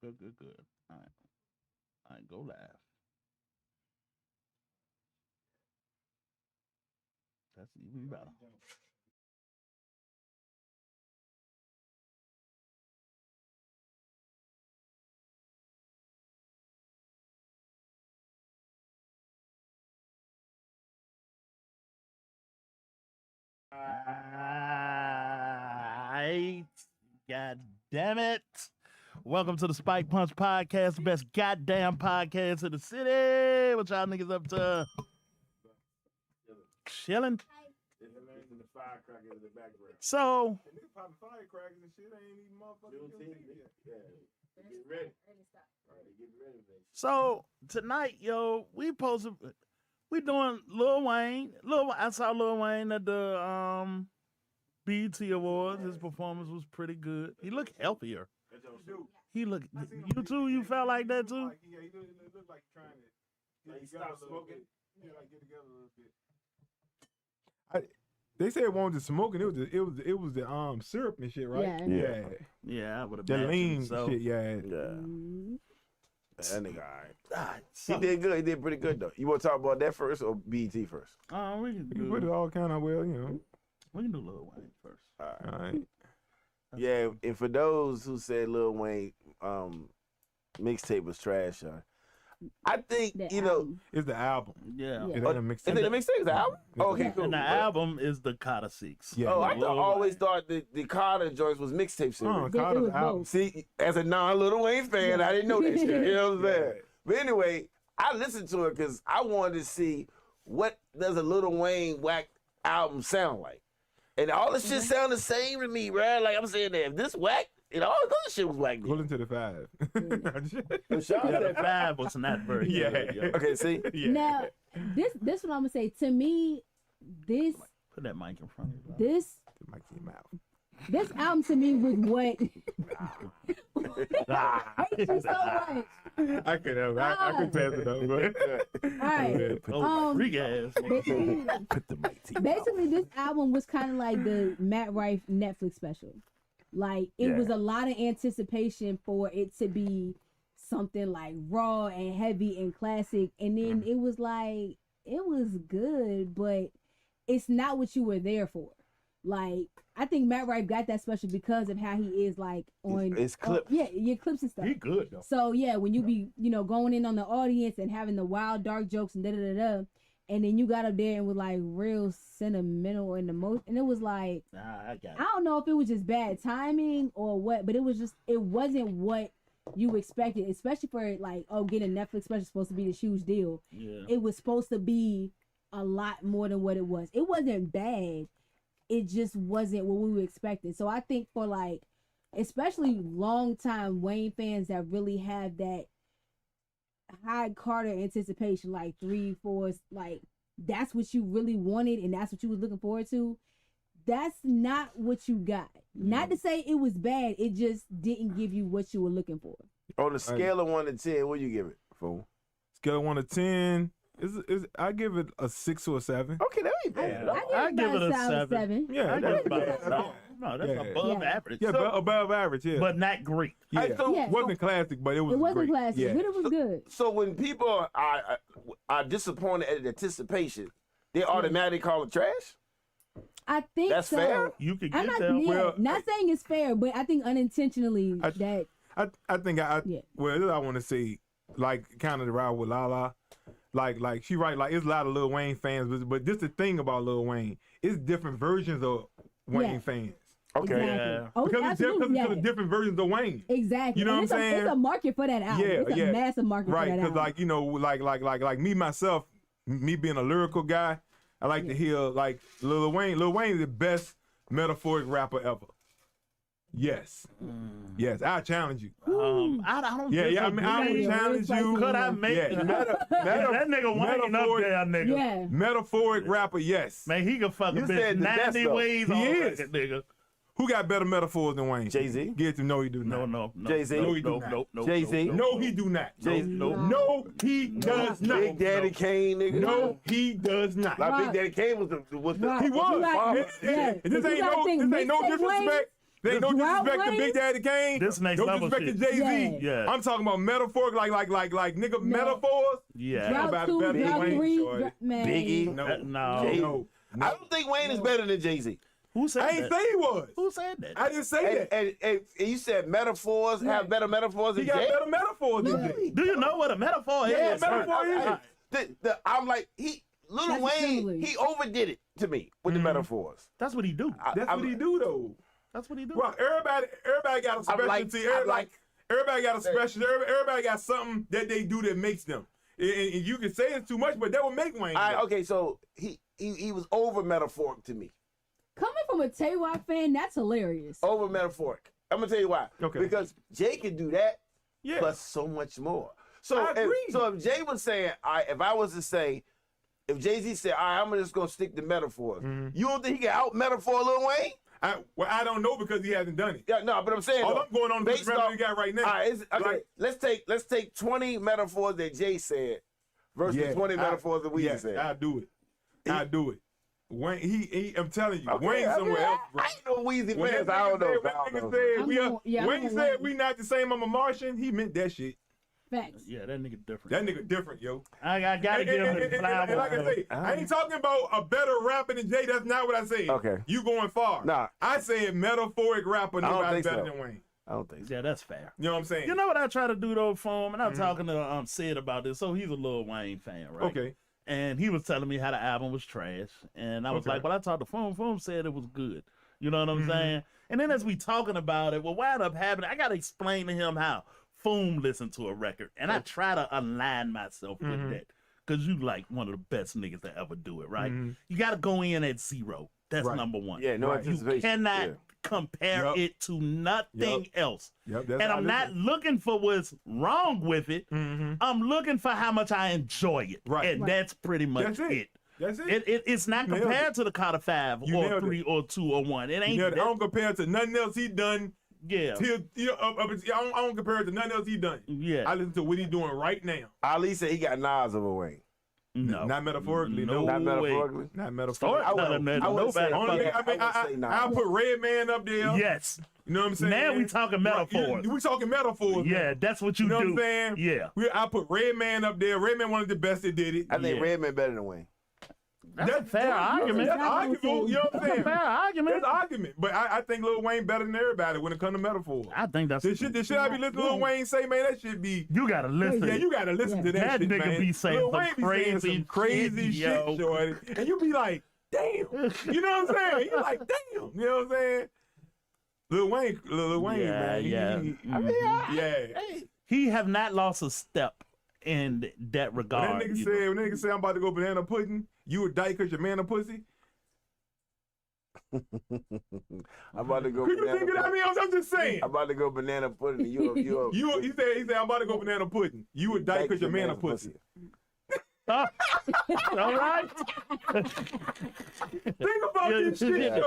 Good, good, good. All right. All right, go live. That's even better. Right. God damn it. Welcome to the Spike Punch Podcast, the best goddamn podcast in the city. What y'all niggas up to? Chilling. So, so tonight, yo, we doing Lil Wayne. I saw Lil Wayne at the BET Awards. His performance was pretty good. He looked healthier. He looked. You too. You felt like that too. Yeah, he looked like trying to get together a little bit. Yeah, like get together a little bit. They said it wasn't the smoking. It was the syrup and shit, right? Yeah. I would have the been lean so. shit. Yeah. That nigga, all right. He did good. He did pretty good though. You want to talk about that first or BET first? We can You put it all kind of well, We can do Lil Wayne first. All right. Yeah, and for those who said Lil Wayne mixtape was trash, I think It's the album. Yeah. It ain't a mixtape. Is it the mixtape? Is the album? Okay, cool. And the album is the Carter Six. Yeah. Oh, I always thought the Carter joints was mixtape series. Carter's album. See, as a non-Lil Wayne fan, I didn't know that shit. You know what I'm saying? But anyway, I listened to it because I wanted to see what does a Lil Wayne whack album sound like. And all this shit sound the same to me, bro. Like I'm saying that if this whack, all this other shit was whack. Go into the 5. The 5 was not very good. Yeah. Okay, see? Yeah. Now, this what I'm gonna say. To me, this Put that mic in front of you. this The mic in your mouth. this album to me was what. I hate you so much. I could pass it over. All right. Rodriguez. Put the mic to your mouth. Basically, this album was kind of like the Matt Rife Netflix special. Like it was a lot of anticipation for it to be something like raw and heavy and classic, and then it was like it was good, but it's not what you were there for. Like I think Matt Rife got that special because of how he is like on his clips. Your clips and stuff. He good though. So yeah, when you be going in on the audience and having the wild dark jokes and and then you got up there and was like real sentimental and emotional, and it was like I got it. I don't know if it was just bad timing or what, but it wasn't what you expected, especially for like getting a Netflix special supposed to be this huge deal. Yeah. It was supposed to be a lot more than what it was. It wasn't bad. It just wasn't what we were expecting. So I think for like, especially long-time Wayne fans that really have that high Carter anticipation, like 3, 4, like that's what you really wanted and that's what you was looking forward to. That's not what you got. Not to say it was bad. It just didn't give you what you were looking for. On a scale of 1 to 10, what do you give it, fool? Scale of 1 to 10. I give it a 6 or a 7. Okay, that ain't bad. I give it a 7. Yeah, that's about no, that's above average. Yeah, above average. Yeah, but not great. Yeah, Yeah. wasn't classic, but it was. It wasn't great. classic, Yeah. but it was good. So when people are disappointed at anticipation, they automatically call it trash? I think That's so. fair? You can I'm get not, them. Well, not saying it's fair, but I think unintentionally I that. I think Yeah. well, this I want to say, like, kind of the ride with Lala. Like she right, like it's a lot of Lil Wayne fans, but just the thing about Lil Wayne, it's different versions of Wayne fans. Okay. Exactly. Yeah. Oh, Because absolutely, it's the different versions of Wayne. Exactly. You know And what I'm saying? It's a market for that album. Yeah, It's a massive market Right, for that because album. like me myself, me being a lyrical guy, I like to hear like Lil Wayne. Lil Wayne is the best metaphoric rapper ever. Yes, yes, I challenge you. I don't. Yeah, I mean, I would challenge you. Could I make that nigga Wayne up there, nigga? Yeah. Metaphoric rapper, yes. Man, he can fuck a You bitch said the best, 90 though. ways He on is. record, nigga. Who got better metaphors than Wayne? Jay-Z? Get to know he do not. No. Jay-Z? No, No, he do no, not. no, no. Jay-Z? No, he do not. Jay-Z? No, he does not. Big Daddy Kane, nigga. No, he does not. Like Right. Big Daddy Kane was the Right. He was. You got- And yeah. This You ain't gotta no think disrespect. They don't Drought disrespect the Wayne? Big Daddy Kane. This next don't level disrespect shit. the Jay-Z. Yeah. I'm talking about metaphor, like nigga metaphors. Yeah. Drought- Drought Nobody 2, better than Drought Wayne, 3, shorty. man. Biggie. No, No. Jay- no. I don't think Wayne is better than Jay-Z. Who said I ain't that? say he was. Who said that? I didn't say that. And you said metaphors have better metaphors He than got Jay? better metaphors than Jay. Do you know what a metaphor Yeah, is? metaphor is. I'm like, Lil That's Wayne, similar. he overdid it to me with the metaphors. That's what he do. That's what he do though. That's what he do. Well, everybody got a I'm like- specialty. I'm like- Everybody got a specialty. Everybody got something that they do that makes them. And you can say it's too much, but that would make Wayne. Okay, so he was over metaphoric to me. Coming from a Tay-Rock fan, that's hilarious. Over metaphoric. I'm gonna tell you why. Okay. Because Jay can do that, Yeah. plus so much more. So I agree. if Jay was saying, if I was to say, if Jay-Z said, all right, I'm just gonna stick to metaphors, you don't think he can out metaphor Lil Wayne? I don't know because he hasn't done it. Yeah, no, but I'm saying All though, I'm going on is based the record off- he got right now. All right, okay, Like- let's take 20 metaphors that Jay said versus 20 metaphors that we said. I do it. I do it. Wayne, he I'm telling you, Okay, Wayne I mean, somewhere else, bro. I ain't no Weezy When fans. that I don't know. nigga I don't know. said I'm we are, going- yeah, I'm Wayne going said Wayne. we not the same. I'm a Martian. He meant that shit. Facts. Yeah, that nigga different. That nigga different, yo. I gotta give him the And flower. like I say, I ain't talking about a better rapper than Jay. That's not what I said. Okay. You going far. Nah. I said metaphoric rapper. don't Nobody think better so. than Wayne. I don't think so. Yeah, that's fair. You know what I'm saying? You know what I try to do though, Foam? And I'm talking to Sid about this. So he's a Lil Wayne fan, right? Okay. And he was telling me how the album was trash. And I was Okay. like, well, I talked to Foam. Foam said it was good. You know what I'm saying? And then as we talking about it, well, what ended up happening, I got to explain to him how Foom listened to a record. And I try to align myself with that. Because you like one of the best niggas to ever do it, right? You got to go in at 0. That's Right. number one. Yeah, no Right. You anticipation. cannot Yeah. compare Yup. it to nothing else. Yep, that's And how I'm I not listen. looking for what's wrong with it. I'm looking for how much I enjoy it. Right. And that's pretty much That's it. That's it. It's not You nailed compared to the Carter 5 You or nailed 3 or 2 or 1. It You ain't know, I that, don't compare it to nothing else he done. yeah. Till, I don't compare it to nothing else he done. Yeah. I listen to what he doing right now. Ali said he got Nas over Wayne. No. Not metaphorically, no. Not way. metaphorically. Not Start metaphorically. I telling wouldn't- that I wouldn't nobody say- Only, fucking- I mean, I would say I Nas. put Redman up there. Yes. You know what I'm saying? Now we talking metaphors. We talking metaphors. Yeah, man. that's what you You know do. what I'm saying? Yeah. I put Redman up there. Redman one of the best that did it. I think Yeah. Redman better than Wayne. That's a fair argument. That's That's arguable. You know what I'm That's a saying? fair argument. That's argument. But I think Lil Wayne better than everybody when it comes to metaphors. I think that's The shit I be listening to Lil Wayne say, man, that shit be. you gotta listen. Yeah, you gotta listen to that, That shit, nigga man. be saying Lil some Wayne be saying crazy some crazy shit, yo. shit, shorty. And you be like, damn. You know what I'm saying? You're like, damn. You know what I'm saying? Lil Wayne, Yeah, man. yeah. Yeah. He have not lost a step in that When regard. that nigga you said, I'm about to go banana pudding, you would die because your man a pussy. I'm about to go Could you banana think of that? I pudding. mean, I'm just saying. I'm about to go banana pudding. He said, I'm about to go banana pudding. You would die because your man a pussy. know. All right. Think about this shit, Yeah. yo.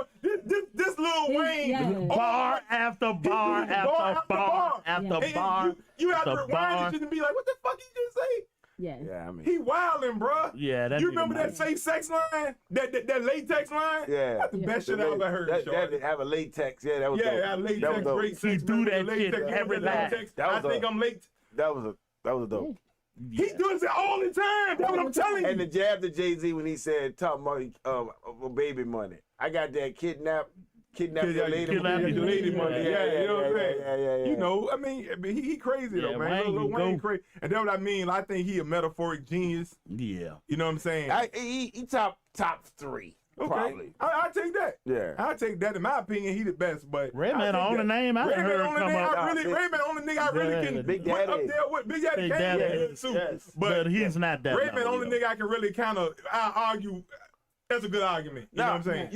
This Lil Wayne. Yeah. Bar after bar after bar after And bar. you have to after rewind bar. this shit and be like, what the fuck he just say? Yeah. Yeah, I mean. He wildin', bruh. Yeah, that You nigga remember that nice. safe sex line? That latex line? Yeah. That's the best shit I ever heard, That shorty. have a latex. Yeah, that was dope. Yeah, latex, that was dope. great sex. He do man, that latex, shit man, every latex. That was I think I'm late. That was dope. He does it all the time. That's what I'm telling And the you. jab to Jay-Z when he said, talking about baby money. I got that kidnap your lady Kidnap money. your lady money. Yeah, you know what I'm saying? Yeah. You know, I mean, he crazy Yeah, though, man. Wayne, Lil you Wayne go. crazy. And that's what I mean. I think he a metaphoric genius. Yeah. You know what I'm saying? He top 3, Okay. probably. I take that. Yeah. I take that. In my opinion, he the best. But Redman I the take only that. name I done Redman heard only come name up. I really, Redman only nigga I really Yeah, can Big put up Daddy. there with. Big Daddy Big Kane Daddy is is, too. yes. But he's not that. Redman level, only yo. nigga I can really kind of argue. That's a good argument. You know what I'm saying?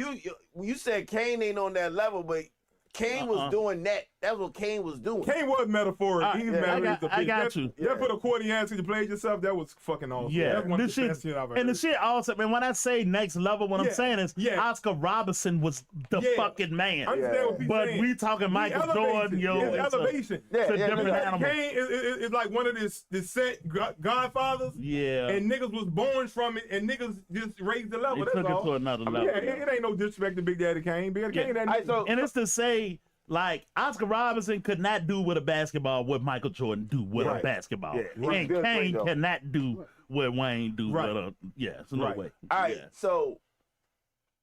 You said Kane ain't on that level, but Kane was doing that. That's what Kane was doing. Kane was metaphoric. He's I got you. That put a accordion to you played yourself. That was fucking awesome. Yeah, That's one of this the shit, best shit I've ever and the heard. shit also. And when I say next level, what I'm Yeah, saying is yeah. Oscar Robertson was the Yeah. fucking man. I understand what he's But saying. we talking Michael Jordan, yo. It's It's a, elevation. Yeah, it's a yeah, different yeah. animal. Kane is like one of the set godfathers. Yeah, And niggas was born from it, and niggas just raised the level. he That's took it all. to another level. Yeah, it ain't no disrespect to Big Daddy Kane. Big Daddy Yeah. Kane, that All right, nigga. so And it's to say Like Oscar Robertson could not do with a basketball what Michael Jordan do with a Right. basketball, Yeah, he was and good Kane though. cannot do what Wayne do Right. with a. Yeah, so no Right. way. All right, Yeah. so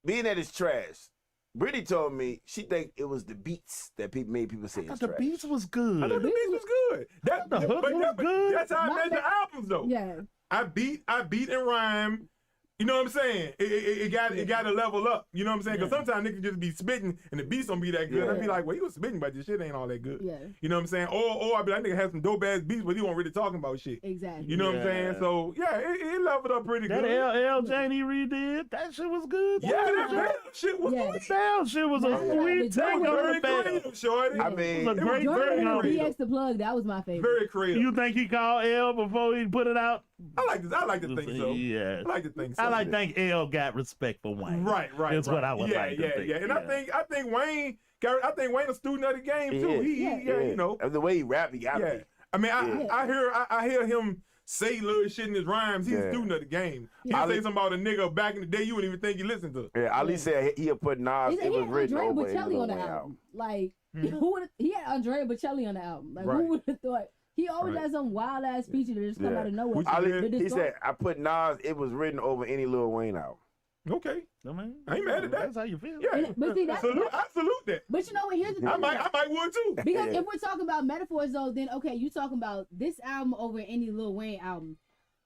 being that it's trash, Brittany told me she think it was the beats that made people say I it's thought the trash. beats was good. I thought the beats was good. That, The hook was good. That's how I My measure bad. albums, though. Yeah. I beat and rhyme. You know what I'm saying? It got to level up. You know what I'm saying? Because Yeah. sometimes niggas just be spitting and the beats don't be that good. Yeah. I'd be like, well, he was spitting, but this shit ain't all that good. Yeah. You know what I'm saying? Or I'd be like, that nigga had some dope ass beats, but he wasn't really talking about shit. Exactly. You know what I'm saying? Yeah. So yeah, it leveled up pretty That good. LL Janie redid, that shit was good. Yeah, that bad shit was Yeah. good. That shit was a Yeah. sweet The take joint on Very the bell. creative, shorty. I Yeah. mean, It was a It great was version very of it. creative. BX the plug, that was my favorite. Very creative. You think he called L before he put it out? I like to think so. Yeah. I like to think so. I like to think L got respect for Wayne. Right. That's right. what I would yeah, like to yeah, think. Yeah, and I think Wayne a student of the game too. Yeah. You know. And the way he rap, he got Yeah. me. I mean, Yeah. I hear him say little shit in his rhymes. He's a Yeah. student of the game. He'll Yeah. say something about a nigga back in the day you wouldn't even think you listened to. Yeah, Ali said he'll put Nas. He It was had written Andrea over in Bocelli Lil on the Wayne album. Like, Mhm. who would he had Andrea Bocelli on the album? Like, Right. who would have thought? He always Right. has some wild ass feature that just come Yeah. out of nowhere. Which is Ali, good. The he distortion- said, I put Nas, it was written over any Lil Wayne album. Okay. I mean, I ain't mad at that. That's how you feel. Yeah. But see, that's, I salute that. but you know what? Here's the thing. I might would too. Because Yeah. if we're talking about metaphors, though, then okay, you talking about this album over any Lil Wayne album,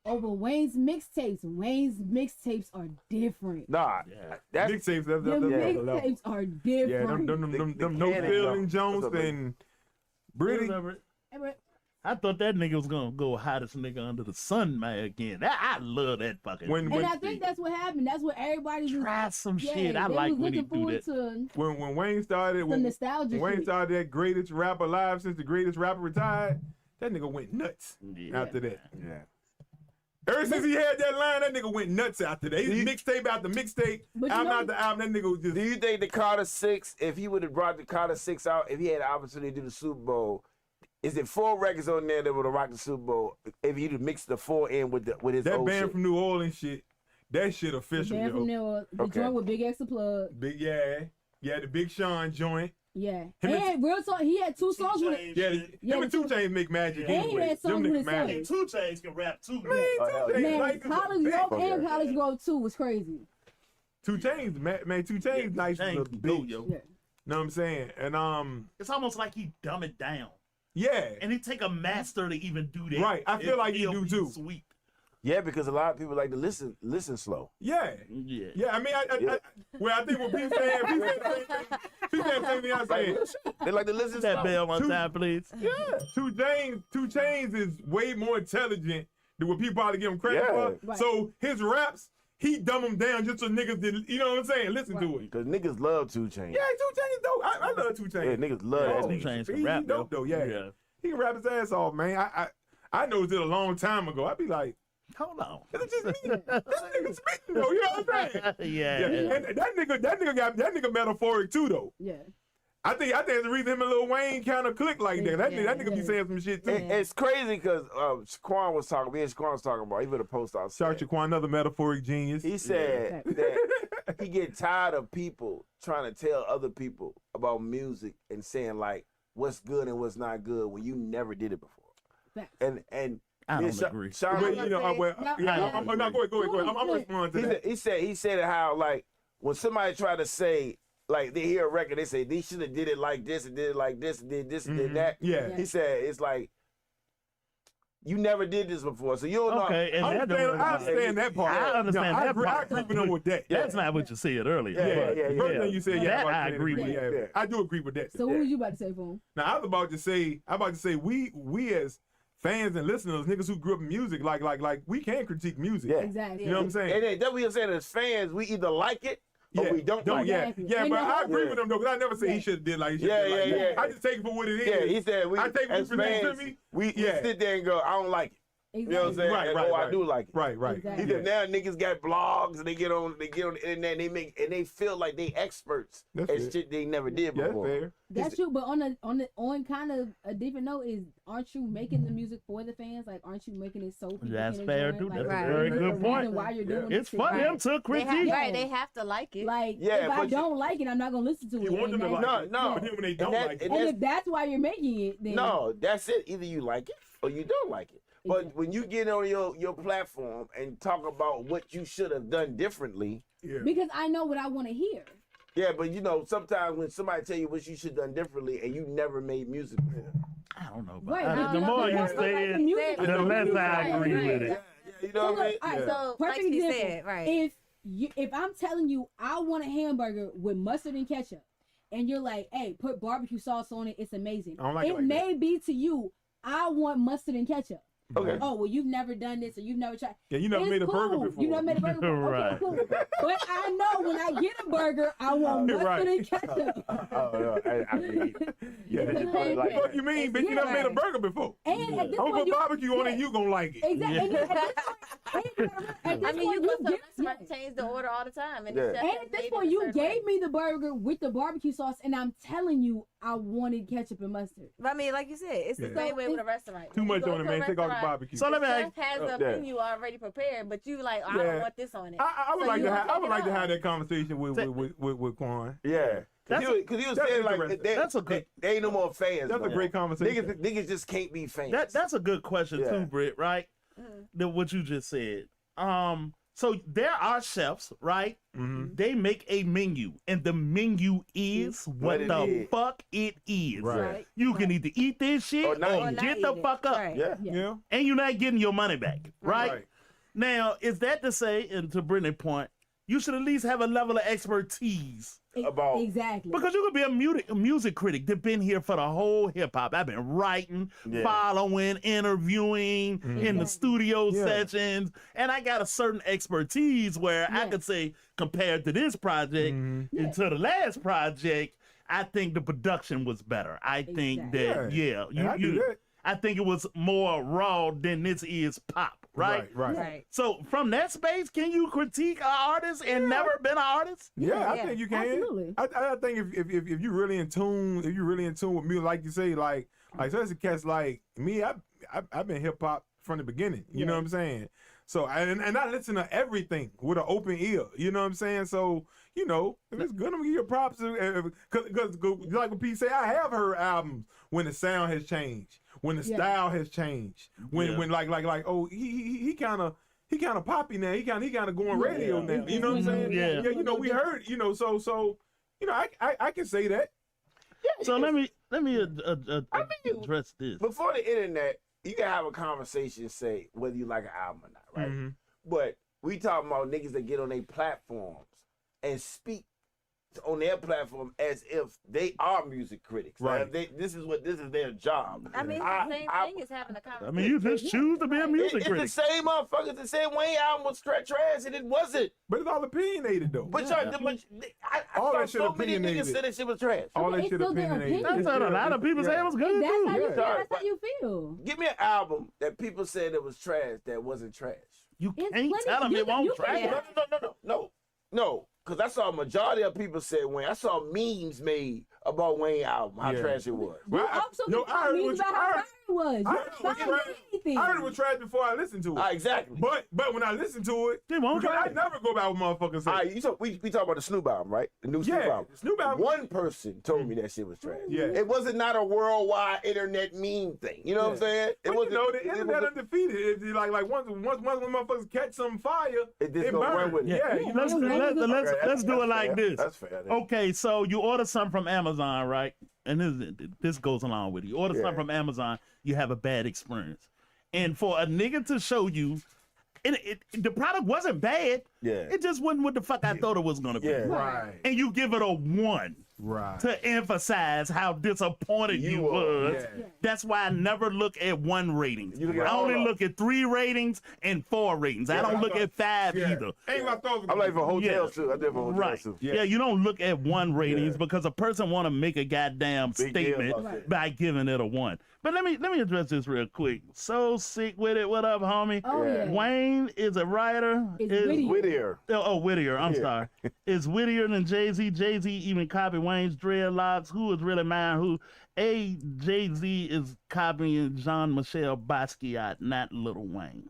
over Wayne's mixtapes. Wayne's mixtapes are different. Nah, Yeah. that's Mixtapes, The that's level. mixtapes are Yeah, different. them The no Cannon feeling Jones. Jones and Brittany. I thought that nigga was gonna go hottest nigga under the sun, man. Again, I love that fucking. When And I think that's what happened. That's what everybody was. try some Yeah, shit. I they like was when he looking do forward that. to when Wayne started the when nostalgia. Wayne shit. started that greatest rapper alive since the greatest rapper retired, that nigga went nuts Yeah. after that. yeah. Ever since he had that line, that nigga went nuts after that. He mixtape after mixtape, But you album know- after album. That nigga was just Do you think the Carter 6, if he would have brought the Carter 6 out, if he had the opportunity to do the Super Bowl, is it 4 records on there that would have rocked the Super Bowl if he'd have mixed the 4 in with his that old band shit? from New Orleans shit. That shit The official, band from yo. there, the Okay. joint with Big X the plug. Big yeah, the Big Sean joint. Yeah, Him and- and real talk, he had 2 songs with it. Yeah, Yeah, him and 2 Chainz make magic And he anyway. had Them songs with niggas his magic. son. 2 Chainz can rap too. Man, Oh, 2 hell Chainz yeah. Man, like College big. Grove Okay. and College Grove 2 was crazy. 2 Chainz, man, 2 Chainz nice as a Chainz can go, bitch. yo. Yeah. Know what I'm saying? And It's almost like he dumb it down, yeah. and he take a master to even do that. Right, I feel like he It'll do be too. Sweet. Yeah, because a lot of people like to listen slow. Yeah. Yeah. Yeah, I mean, I think what P saying, P saying the same thing I'm saying. They like to listen That slow. bell one Two- time, please. Yeah, 2 Chainz is way more intelligent than what people probably give him credit Yeah. for. Right. So his raps, he dumb them down just so niggas did, you know what I'm saying? Listen to it. Because niggas love 2 Chainz. Yeah, 2 Chainz is dope. I love 2 Chainz. Yeah, niggas love Oh, that 2 nigga. Chainz He can rap dope though, yeah. Yeah. He can rap his ass off, man. I noticed it a long time ago. I'd be like, Hold on. it's just me. This nigga spitting though, you know what I'm saying? Yeah. Yeah. And that nigga metaphoric too though. Yeah. I think it's the reason him and Lil Wayne kind of click like that. That nigga be Yeah. saying some shit too. It's crazy because Shaquan was talking. Me and Shaquan was talking about. He put a post out. Shout Shaquan, another metaphoric genius. He said that he get tired of people trying to tell other people about music and saying like what's good and what's not good when you never did it before. Facts. And I don't Sha- agree. Sean- Well, you know, No, go ahead. I'm gonna respond to that. he said how like when somebody try to say like they hear a record, they say they should have did it like this and did it like this and did this and did that. Yeah. He said it's like you never did this before, so you don't know. Okay, and I understand that part. I understand I that agree, I part. agree with him with that. That's not what you said earlier. Yeah, but yeah, yeah. First thing you said, yeah, That about I saying agree it, with. yeah. I do agree with that. So what was you about to say, Boom? Now I was about to say we as fans and listeners, niggas who grew up in music, like we can critique music. Yeah. Exactly. You know what I'm saying? And then that we are saying as fans, we either like it or we don't like yeah, it. Exactly. yeah, And but you know I what? agree Yeah. with him though, because I never say he should have did like he should Yeah, did like yeah, that. yeah. I just take it for what it is. Yeah, he said we I take what as you present to fans, me. we Yeah. sit there and go, I don't like it. You know what I'm saying? Right, And, right, I right. do like it. Right. Exactly. He said now niggas got blogs and they get on the internet and they feel like they experts That's at fair. shit they never did Yeah, before. fair. That's true, but on kind of a different note is, aren't you making the music for the fans? Like, aren't you making it so people That's can fair, enjoy it? too. Like, That's a there's very a good reason point. Why you're doing It's this for shit. them to They critique. have, they have to like it. Like, Yeah, if I but you- don't like it, I'm not gonna listen to it. You want them And to that's- like it. No. But then when they don't that- like it. and And if that's why you're making it, then No, that's it. Either you like it or you don't like it. But Exactly. when you get on your platform and talk about what you should have done differently, Yeah. because I know what I want to hear. yeah, but you know, sometimes when somebody tell you what you should have done differently and you never made music before. I don't know. Right. About I the don't more know. you That's say it, music. the less I agree with Yeah, it. you know what I mean? All right, Yeah. so So, like perfect he example. said, right. If I'm telling you I want a hamburger with mustard and ketchup, and you're like, hey, put barbecue sauce on it, it's amazing. I don't like it It like may be to you, I want mustard and ketchup. Okay. Oh, well, you've never done this or you've never tried. Yeah, you never It's made a burger cool. before. You never made a burger before. Right. Okay, cool. But I know when I get a burger, I want mustard Right. and ketchup. Oh, no, I mean, Yeah. you probably like What that. you mean, bitch? You never made a burger before. And at this I'm gonna point, put you, barbecue on it, you gonna like it. exactly. Yeah. And at this I mean, you point, go to a get- restaurant, change the order all the time, and Yeah. the chef And has at this made it point, a you certain gave way. me the burger with the barbecue sauce, and I'm telling you, I wanted ketchup and mustard. But I mean, like you said, it's the Yeah. same way with a restaurant. Too When much you go on it, to a man. Take off the restaurant, barbecue. So let me the ask. chef has a Yeah. menu already prepared, but you like, I Yeah. don't want this on it. I would So like you to gonna have. I take would it like to off. have that conversation with Quan. Yeah. That's Because he was that's saying like interesting. they, a good. they ain't no more fans. That's no a more. great conversation. Niggas just can't be fans. That's a good question Yeah. too, Britt. Right? What you just said. So there are chefs, right? Mm-hmm. They make a menu, and the menu is what it the is. fuck it is. Right. You can either eat this shit Or or, not eat Or not get eat the it. fuck up, Right. Yeah. Yeah. and you're not getting your money back, right? Right. Now, is that to say, and to Brittany's point, you should at least have a level of expertise. About- Exactly. Because you could be a music critic that been here for the whole hip hop. I've been writing, Yeah. following, interviewing in the studio Yeah. sessions, and I got a certain expertise where I Yeah. could say, compared to this project Mm-hmm. and to the last project, I think the production was better. I think Exactly. that And I do that. I think it was more raw than this is pop, right? Right. Right. So from that space, can you critique an artist and never been an artist? Yeah, I Yeah. think you can. Absolutely. I think if you really in tune, with music, like you say, like especially cats like me, I've been hip hop from the beginning. You know what I'm saying? So and I listen to everything with an open ear. You know what I'm saying? So you know, if it's good, I'm gonna give you props. Because like what Pete say, I have heard albums when the sound has changed, when the Yeah. style has changed, when Yeah. when like oh he kind of poppy now. He kind of going radio now. You know what I'm saying? Yeah. You know, we heard. You know, so you know, I can say that. So let me address this. Before the internet, you can have a conversation, say whether you like an album or not, right? Mhm. But we talking about niggas that get on their platforms and speak on their platform as if they are music critics. Right. Like this is their job. I mean, it's I- the same I- thing as having a conversation. I mean, you just choose to be a music It's critic. the same motherfuckers that said Wayne album was trash, and it wasn't. But it's all opinionated though. But Yeah. I All saw that shit so many niggas opinionated. say that shit was trash. All that It's shit still their opinionated. opinion. That's what a lot of people say it was good And that's too. how you Yeah. feel. That's how you feel. Give me an album that people said that was trash that wasn't trash. You It's can't plenty- tell them you it can- won't you can- track. Yeah. No. Because I saw a majority of people said Wayne. I saw memes made about Wayne album, how Yeah. trash it was. You Well, also no, can I heard tell me what you- about how I bad it was. I You heard it was can trash. find anything. I heard it was trash before I listened to it. Exactly. But when I listen to it, They won't because I track. never go back with motherfuckers say. All right, we talk about the Snoop album, right? The new Snoop Yeah, album. Snoop album. One person told me that shit was trash. Yeah. It wasn't not a worldwide internet meme thing. You know what I'm saying? It But wasn't. you know, the it internet was undefeated. It's like once motherfuckers catch some fire, It just it go run burn. with it. Yeah, Yeah. you know Let's what I'm saying? let's do it like this. That's fair. Okay, so you order something from Amazon, right? And this goes along with it. You order Yeah. something from Amazon, you have a bad experience. And for a nigga to show you, the product wasn't bad. Yeah. It just wasn't what the fuck I thought it was going to be. Yeah. Right. And you give it a 1 Right. to emphasize how disappointed you was. Yeah. That's why I never look at 1 rating. You look at I all only of look at 3 ratings and 4 ratings. I don't look at 5 Yeah. either. Ain't my thoughts. I'm like for hotels Yeah. too. I did for hotels Right. too. Yeah. You don't look at 1 ratings Yeah. because a person want to make a goddamn Big deal statement about that. by giving it a 1. But let me address this real quick. So sick with it. What up, homie? Oh Yeah. yeah. Wayne is a writer. It's Is- Whittier. Whittier. Oh, Whittier. I'm Yeah. sorry. Is Whittier than Jay-Z. Jay-Z even copied Wayne's dreadlocks. Who is really mine? Who? Jay-Z is copying Jean-Michel Basquiat, not Lil Wayne.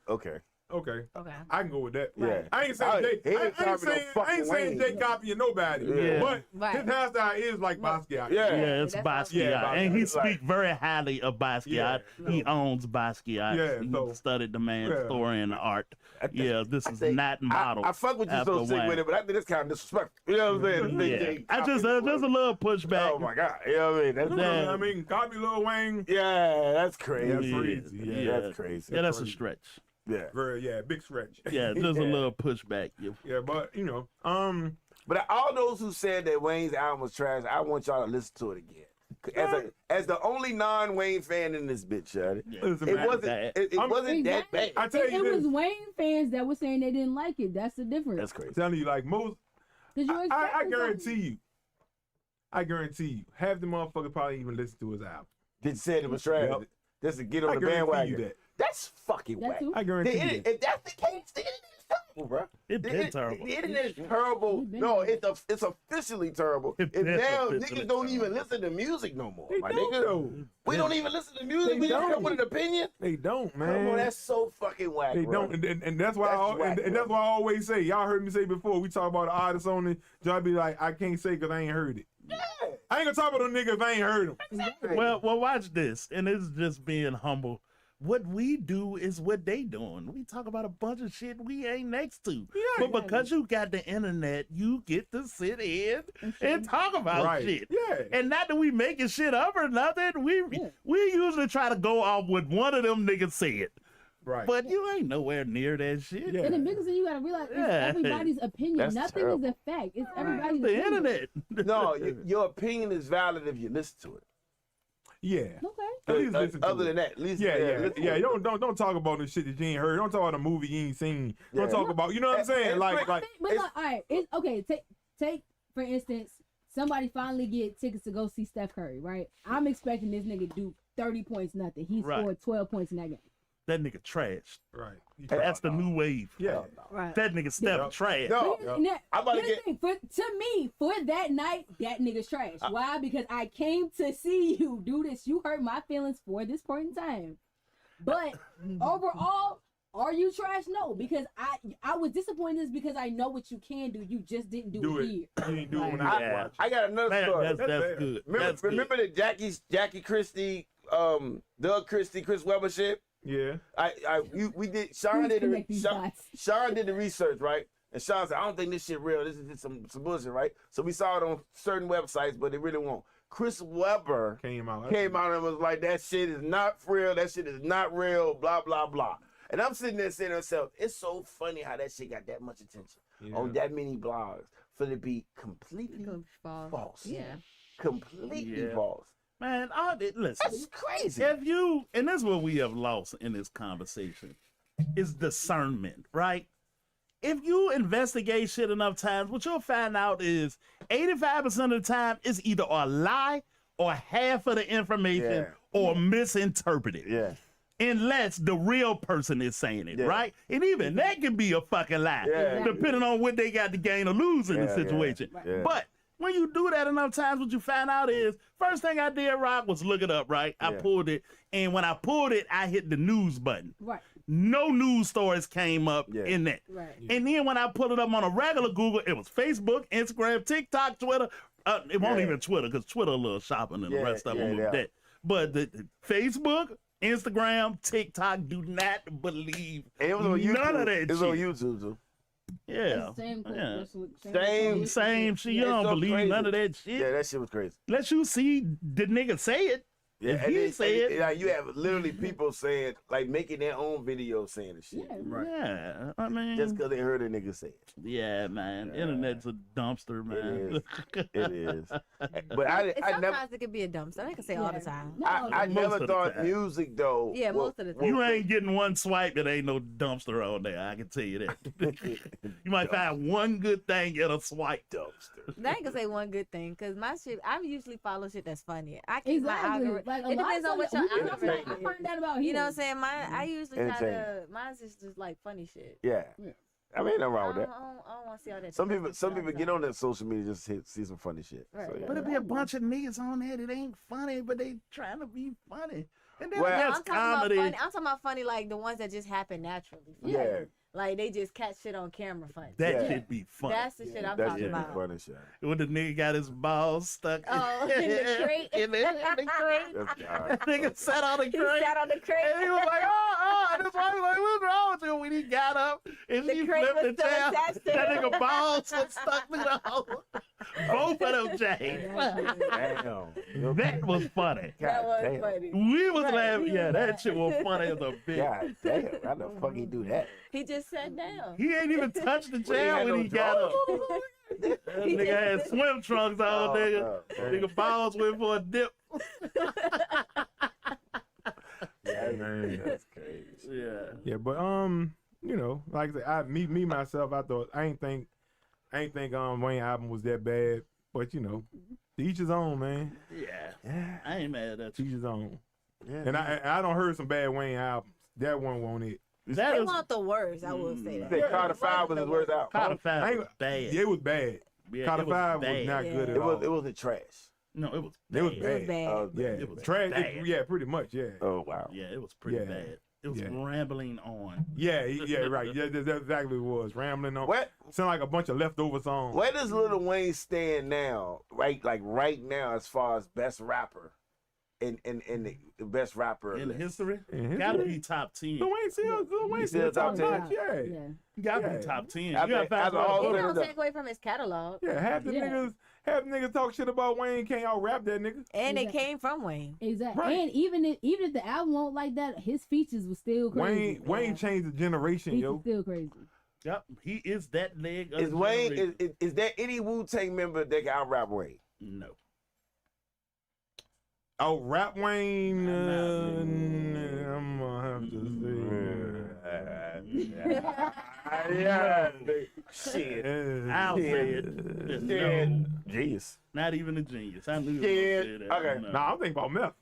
Okay. Okay. Okay. I can go with that. Yeah. I ain't saying Jay. He ain't I ain't copying no saying fucking Wayne. Jay copying nobody. Yeah. But Right. his hairstyle is like Basquiat. Yeah. Yeah, it's that's what I was Basquiat. saying. And he Yeah, speaks very highly of Basquiat. Yeah, He so- owns Basquiat. Yeah, He so- studied the man's Yeah. story and art. Yeah, this is not modeled. I fuck with you after so sick Wayne. with it, but I think that's kind of disrespectful. You know what I'm saying? Yeah. I just a little pushback. Oh my god. You know what I mean? That's, Yeah. I mean, copy Lil Wayne. yeah, that's crazy. That's Yeah, crazy. yeah. That's crazy. Yeah, that's a crazy. stretch. Yeah. Big stretch. Yeah, just a Yeah. little pushback. Yeah. Yeah, but you know, But all those who said that Wayne's album was trash, I want y'all to listen to it again. As the only non-Wayne fan in this bitch, Shuddy, listen, it man. wasn't it wasn't that bad. Exactly. I tell you It this. was Wayne fans that were saying they didn't like it. That's the difference. That's crazy. I'm telling you, like most, 'Cause you I expecting guarantee you, half the motherfuckers probably even listen to his album. Did say it was trash Yep. just to get I on the guarantee bandwagon. you that. That's fucking That whack. too. I The guarantee you internet, that. if that's the case, the internet is terrible, bro. It been terrible. The internet is terrible. It been No, terrible. it's officially terrible. It And been now officially niggas don't terrible. even listen to music no more, They my don't, nigga. though. We don't even listen to music. They We just don't. come with an opinion. They don't, Come man. on, that's so fucking whack, They bro. don't, and that's why That's whack, and that's why I always say. Y'all heard me say before. We talk about the artists on it. Y'all be like, I can't say because I ain't heard it. Yeah. I ain't gonna talk about them niggas if I ain't heard them. Exactly. Well, watch this, and it's just being humble. What we do is what they doing. We talk about a bunch of shit we ain't next to. Yeah, But because you got the internet, you get to sit in and talk about Right. shit. Yeah. And not that we making shit up or nothing. We usually try to go off what one of them niggas said. Right. But you ain't nowhere near that shit. Yeah. And the biggest thing you gotta realize is Yeah. everybody's opinion. That's Nothing terrible. is a fact. It's It's everybody's the opinion. internet. No, your opinion is valid if you listen to it. Yeah. Okay. At least listen to Other it. than that, at least Yeah. listen to Yeah. it. Don't talk about the shit that you ain't heard. Don't talk about a movie you ain't seen. Don't Yeah. talk about, you know what I'm saying? And- Like But It's- look, all right, it's okay. Take for instance, somebody finally get tickets to go see Steph Curry, right? I'm expecting this nigga to do 30 points, nothing. He Right. scored 12 points in that game. That nigga trash. right. That's the new wave. Yeah. Right. That nigga Steph Yep. trash. No, Yeah. Now, I'm about to here's get- the thing, to me, for that night, that nigga's trash. Why? Because I came to see you do this. You hurt my feelings for this point in time. But overall, are you trash? No, because I was disappointed because I know what you can do. You just didn't do, Do it it. here. You ain't doing when Yeah. I watch. I got another Man, story. that's fair. good. Remember, That's good. remember the Jackie Christie, Doug Christie, Chris Webber shit? Yeah. We did. Sean Please did connect these dots. Sean did the research, right? And Sean said, "I don't think this shit real. This is just some bullshit, right?" So we saw it on certain websites, but it really won't. Chris Webber Came out. came out and was like, "That shit is not real. That shit is not real." Blah blah blah. And I'm sitting there saying to myself, "It's so funny how that shit got that much attention Yeah. on that many blogs for it to be completely false. Yeah. Completely Yeah. false. Man, listen. That's crazy." If you, and this is what we have lost in this conversation, is discernment, right? If you investigate shit enough times, what you'll find out is 85% of the time it's either a lie or half of the information Yeah. or misinterpreted. Yeah. Unless the real person is saying it, Yeah. right? And even that can be a fucking lie, Yeah. depending on what they got to gain or lose in the Yeah, situation. yeah. But when you do that enough times, what you find out is, first thing I did, Rock, was look it up, right? I Yeah. pulled it, and when I pulled it, I hit the news button. Right, No news stories came up Yeah. in that. right. And then when I pulled it up on a regular Google, it was Facebook, Instagram, TikTok, Twitter. It won't Yeah. even Twitter, because Twitter a little shopping than the Yeah, rest of them yeah, with yeah. that. But the Facebook, Instagram, TikTok, do not believe And it was on YouTube. none of that It was shit. on YouTube too. Yeah. That's the same clip. Yeah. That's what- Same shit. You It's don't so believe crazy. none of that shit. Yeah, that shit was crazy. Let you see the nigga say it. Yeah, If and he then- said- and like you have literally people saying, like making their own videos saying the shit. Yeah, Right. Yeah. I mean, Just because they heard a nigga say it. yeah, man. Internet's a dumpster, man. It is. But I Sometimes never it could be a dumpster. I can say all the time. No, I Most never of the thought time. music though. Yeah, most of the time. You ain't getting one swipe, it ain't no dumpster on there. I can tell you that. You might find one good thing in a swipe dumpster. I ain't gonna say one good thing because my shit. I usually follow shit that's funny. I keep my Exactly. algorithm. Like a It lot depends of on what stuff- your we- outfit I is. find out about him. You know what I'm saying? I usually try to. Entertaining. Mine's just like funny shit. Yeah. Yeah. I mean, nothing I wrong don't, with that. I don't want to see all that. Some domestic people stuff, get on that social media just to see some funny shit. Right. So, yeah. But it be a bunch of niggas on there that ain't funny, but they trying to be funny. And then Well, I I'm guess talking comedy. about funny. I'm talking about funny like the ones that just happen naturally. Funny. Yeah. Like they just catch shit on camera funny. That Yeah. should be funny. That's the shit I'm That talking shit be about. funny shit. When the nigga got his balls stuck Oh, in the crate. in the crate. That's That nigga sat on the He crate. sat on the crate. And he was like, oh, and his wife was like, what's wrong with you? When he got up and The she crate flipped was the still chair, attached to that him. nigga balls was stuck through the hole. Both of them, James. Damn. That was funny. That was damn. funny. We was Right, laughing. we Yeah, was that laughing. shit was funny as a bitch. God damn. How the fuck he do that? He just sat down. He ain't even touched the ain't chair had when no he got up. drawers. That nigga had swim trunks on, Oh, nigga. no. Nigga balls went for a dip. Yeah, man, that's crazy. Yeah. Yeah, but you know, like I said, me myself, I thought I ain't think Wayne album was that bad, but you know, to each his own, man. Yeah. Yeah. I ain't mad at To you. each his own. Yeah. And I don't heard some bad Wayne albums. That one won't it. That They is want the worst. I will say I that. think Carter 5 was his worst out. Carter I 5 ain't- was bad. It was bad. Yeah, Carter it was 5 bad. was not good at It all. wasn't trash. No, it was It was bad. It was bad. bad. Yeah, It was trash. bad. Yeah, pretty much. Yeah. Oh wow. Yeah, it was pretty Yeah. bad. It was Yeah. rambling on. Yeah, right. Yeah, that's exactly what it was. Rambling on. What? Sound like a bunch of leftover songs. Where does Lil Wayne stand now? Right, like right now, as far as best rapper, in the best rapper In list? history, In history? gotta be top 10. Lil Wayne He still still top 10? notch, Yeah. Yeah. Gotta Yeah. be top 10. I You gotta think find as a whole- out. It Hold don't on. take away from his catalog. Yeah, half the Yeah. niggas talk shit about Wayne, can't out rap that nigga. And it Yeah. came from Wayne. Exactly. Right. And even if the album won't like that, his features was still crazy. Wayne changed the generation, Features yo. still crazy. Yep, he is that leg of Is the Wayne? generation. Is there any Wu-Tang member that can out rap Wayne? No. Oh, rap Wayne, Nah. I'm gonna have to Yeah. Shit. say. I'll Yeah. say it. There's Yeah. no, Genius. not even a genius. I knew you Yeah. were gonna say that. Okay. No. Nah, I'm thinking about meth.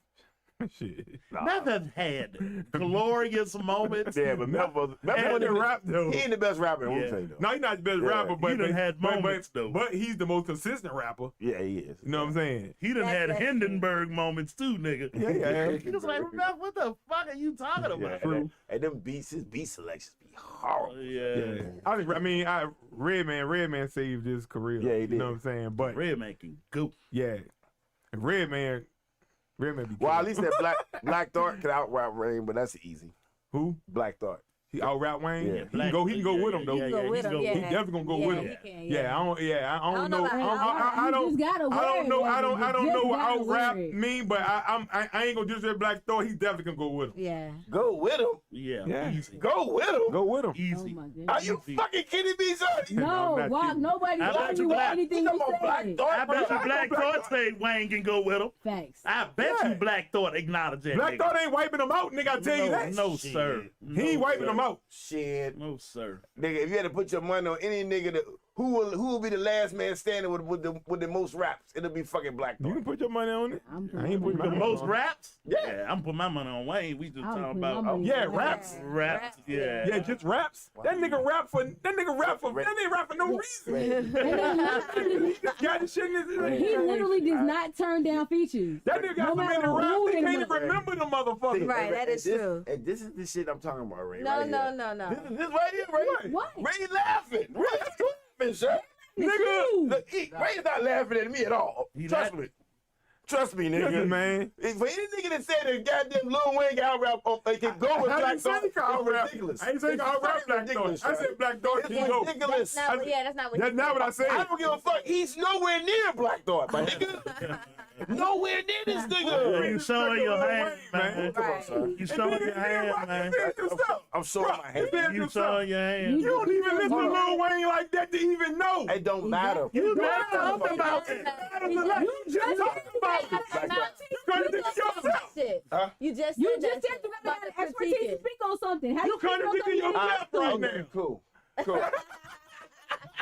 Shit. Meth has had glorious moments. Yeah, but Meth was And the rap though. He ain't the best rapper in Yeah. Wu-Tang though. No, he's not the best Yeah. rapper, but He done had moments, though. But he's the most consistent rapper. Yeah, he is. You know what I'm saying? He done had That's true. Hindenburg moments too, nigga. Yeah. He was like, Meth, what the fuck are you talking Yeah, about? and them beats, his beat selections be horrible. Yeah. Redman saved his career. Yeah, he You did. know what I'm saying? But Red making goop. yeah, Redman be Well, at killing. least that Black Thought can out rap Wayne, but that's easy. Who? Black Thought. He out rap Wayne. Yeah. He can go with him though. Yeah, Go yeah, with he's him, go- yeah. He definitely gonna go with him. He can, Yeah, I don't know. about him. I don't. You just gotta I don't word know. it, I don't you know just what gotta out rap word it. mean, but I ain't gonna disrespect Black Thought. He definitely can go with him. Yeah. Go with him. Yeah, Yeah. easy. Go with him. Go with him. Oh Easy. my goodness. Are you Easy. fucking kidding me, son? No, I'm not Rock, kidding. nobody I bet argue you with Black- anything You you talking about Black said. Thought? I bet you bro? Black Thought say Wayne can go with him. Facts. I bet Yeah. you Black Thought acknowledge that. Black nigga. Thought ain't wiping him out, nigga. I tell you No, that. no, Shit. sir. He ain't No, wiping sir. him out. Shit. No, sir. Nigga, if you had to put your money on any nigga that who will be the last man standing with the most raps, it'll be fucking Black You Thought. can put your money on it. I'm I ain't putting my The money most on it. raps? Yeah. I'm putting my money on Wayne. We just I'm talking putting my about money Yeah, on raps. raps. Yeah. Yeah, just raps. That nigga rap for no reason. He just got his shit in his. He literally does not turn down features. That nigga got No so many matter raps, who he they can't even look. remember the motherfucker. Right, that is true. And this is the shit I'm talking about, Ray. No, right no, here. no, no. This right here, Ray. What? Ray laughing. Ray's laughing, sir. Nigga, Look, Ray's not laughing at me at all. He Trust not- me. Trust me, nigga. listen, man. For any nigga that said that goddamn Lil Wayne got out rap, they can go with I Black didn't say Thought. he can out rap. Ridiculous. I ain't saying he can out rap Black Thought. I said Black Thought It's can go. ridiculous. That's not what, yeah, that's not what That's he not said. what I said. I don't give a fuck. He's nowhere near Black Thought, my nigga. Nowhere near this nigga. You showing your hand, man. Come on, son. You showing your hand, man. I'm showing my hand. You showing your hand. You don't even listen to Lil Wayne like that to even know. It don't matter. You Don't not talking about it. it. You just talking about it. You contradict yourself. Huh? You just You said just that said shit you about gotta have the expertise to critiquing. speak on something. How You you speak on contradicting something yourself right Okay, now. cool.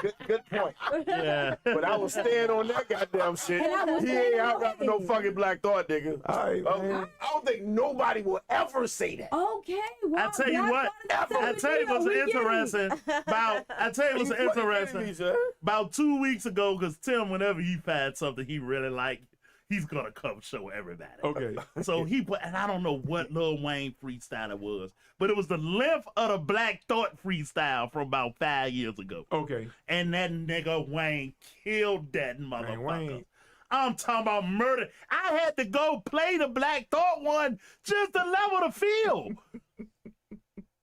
Good point. Yeah. But I was staying on that goddamn shit. And I was He staying ain't on out rapping no it. fucking Black Thought, nigga. All right, man. I don't think nobody will ever say that. Okay, well, I tell you what, I tell you what's interesting about. I tell you what's You fucking kidding interesting me, son? about 2 weeks ago, because Tim, whenever he finds something he really like, he's gonna come show everybody. Okay. So he put, and I don't know what Lil Wayne freestyle it was, but it was the length of the Black Thought freestyle from about 5 years ago. Okay. And that nigga Wayne killed that motherfucker. Wayne. I'm talking about murder. I had to go play the Black Thought one just to level the field.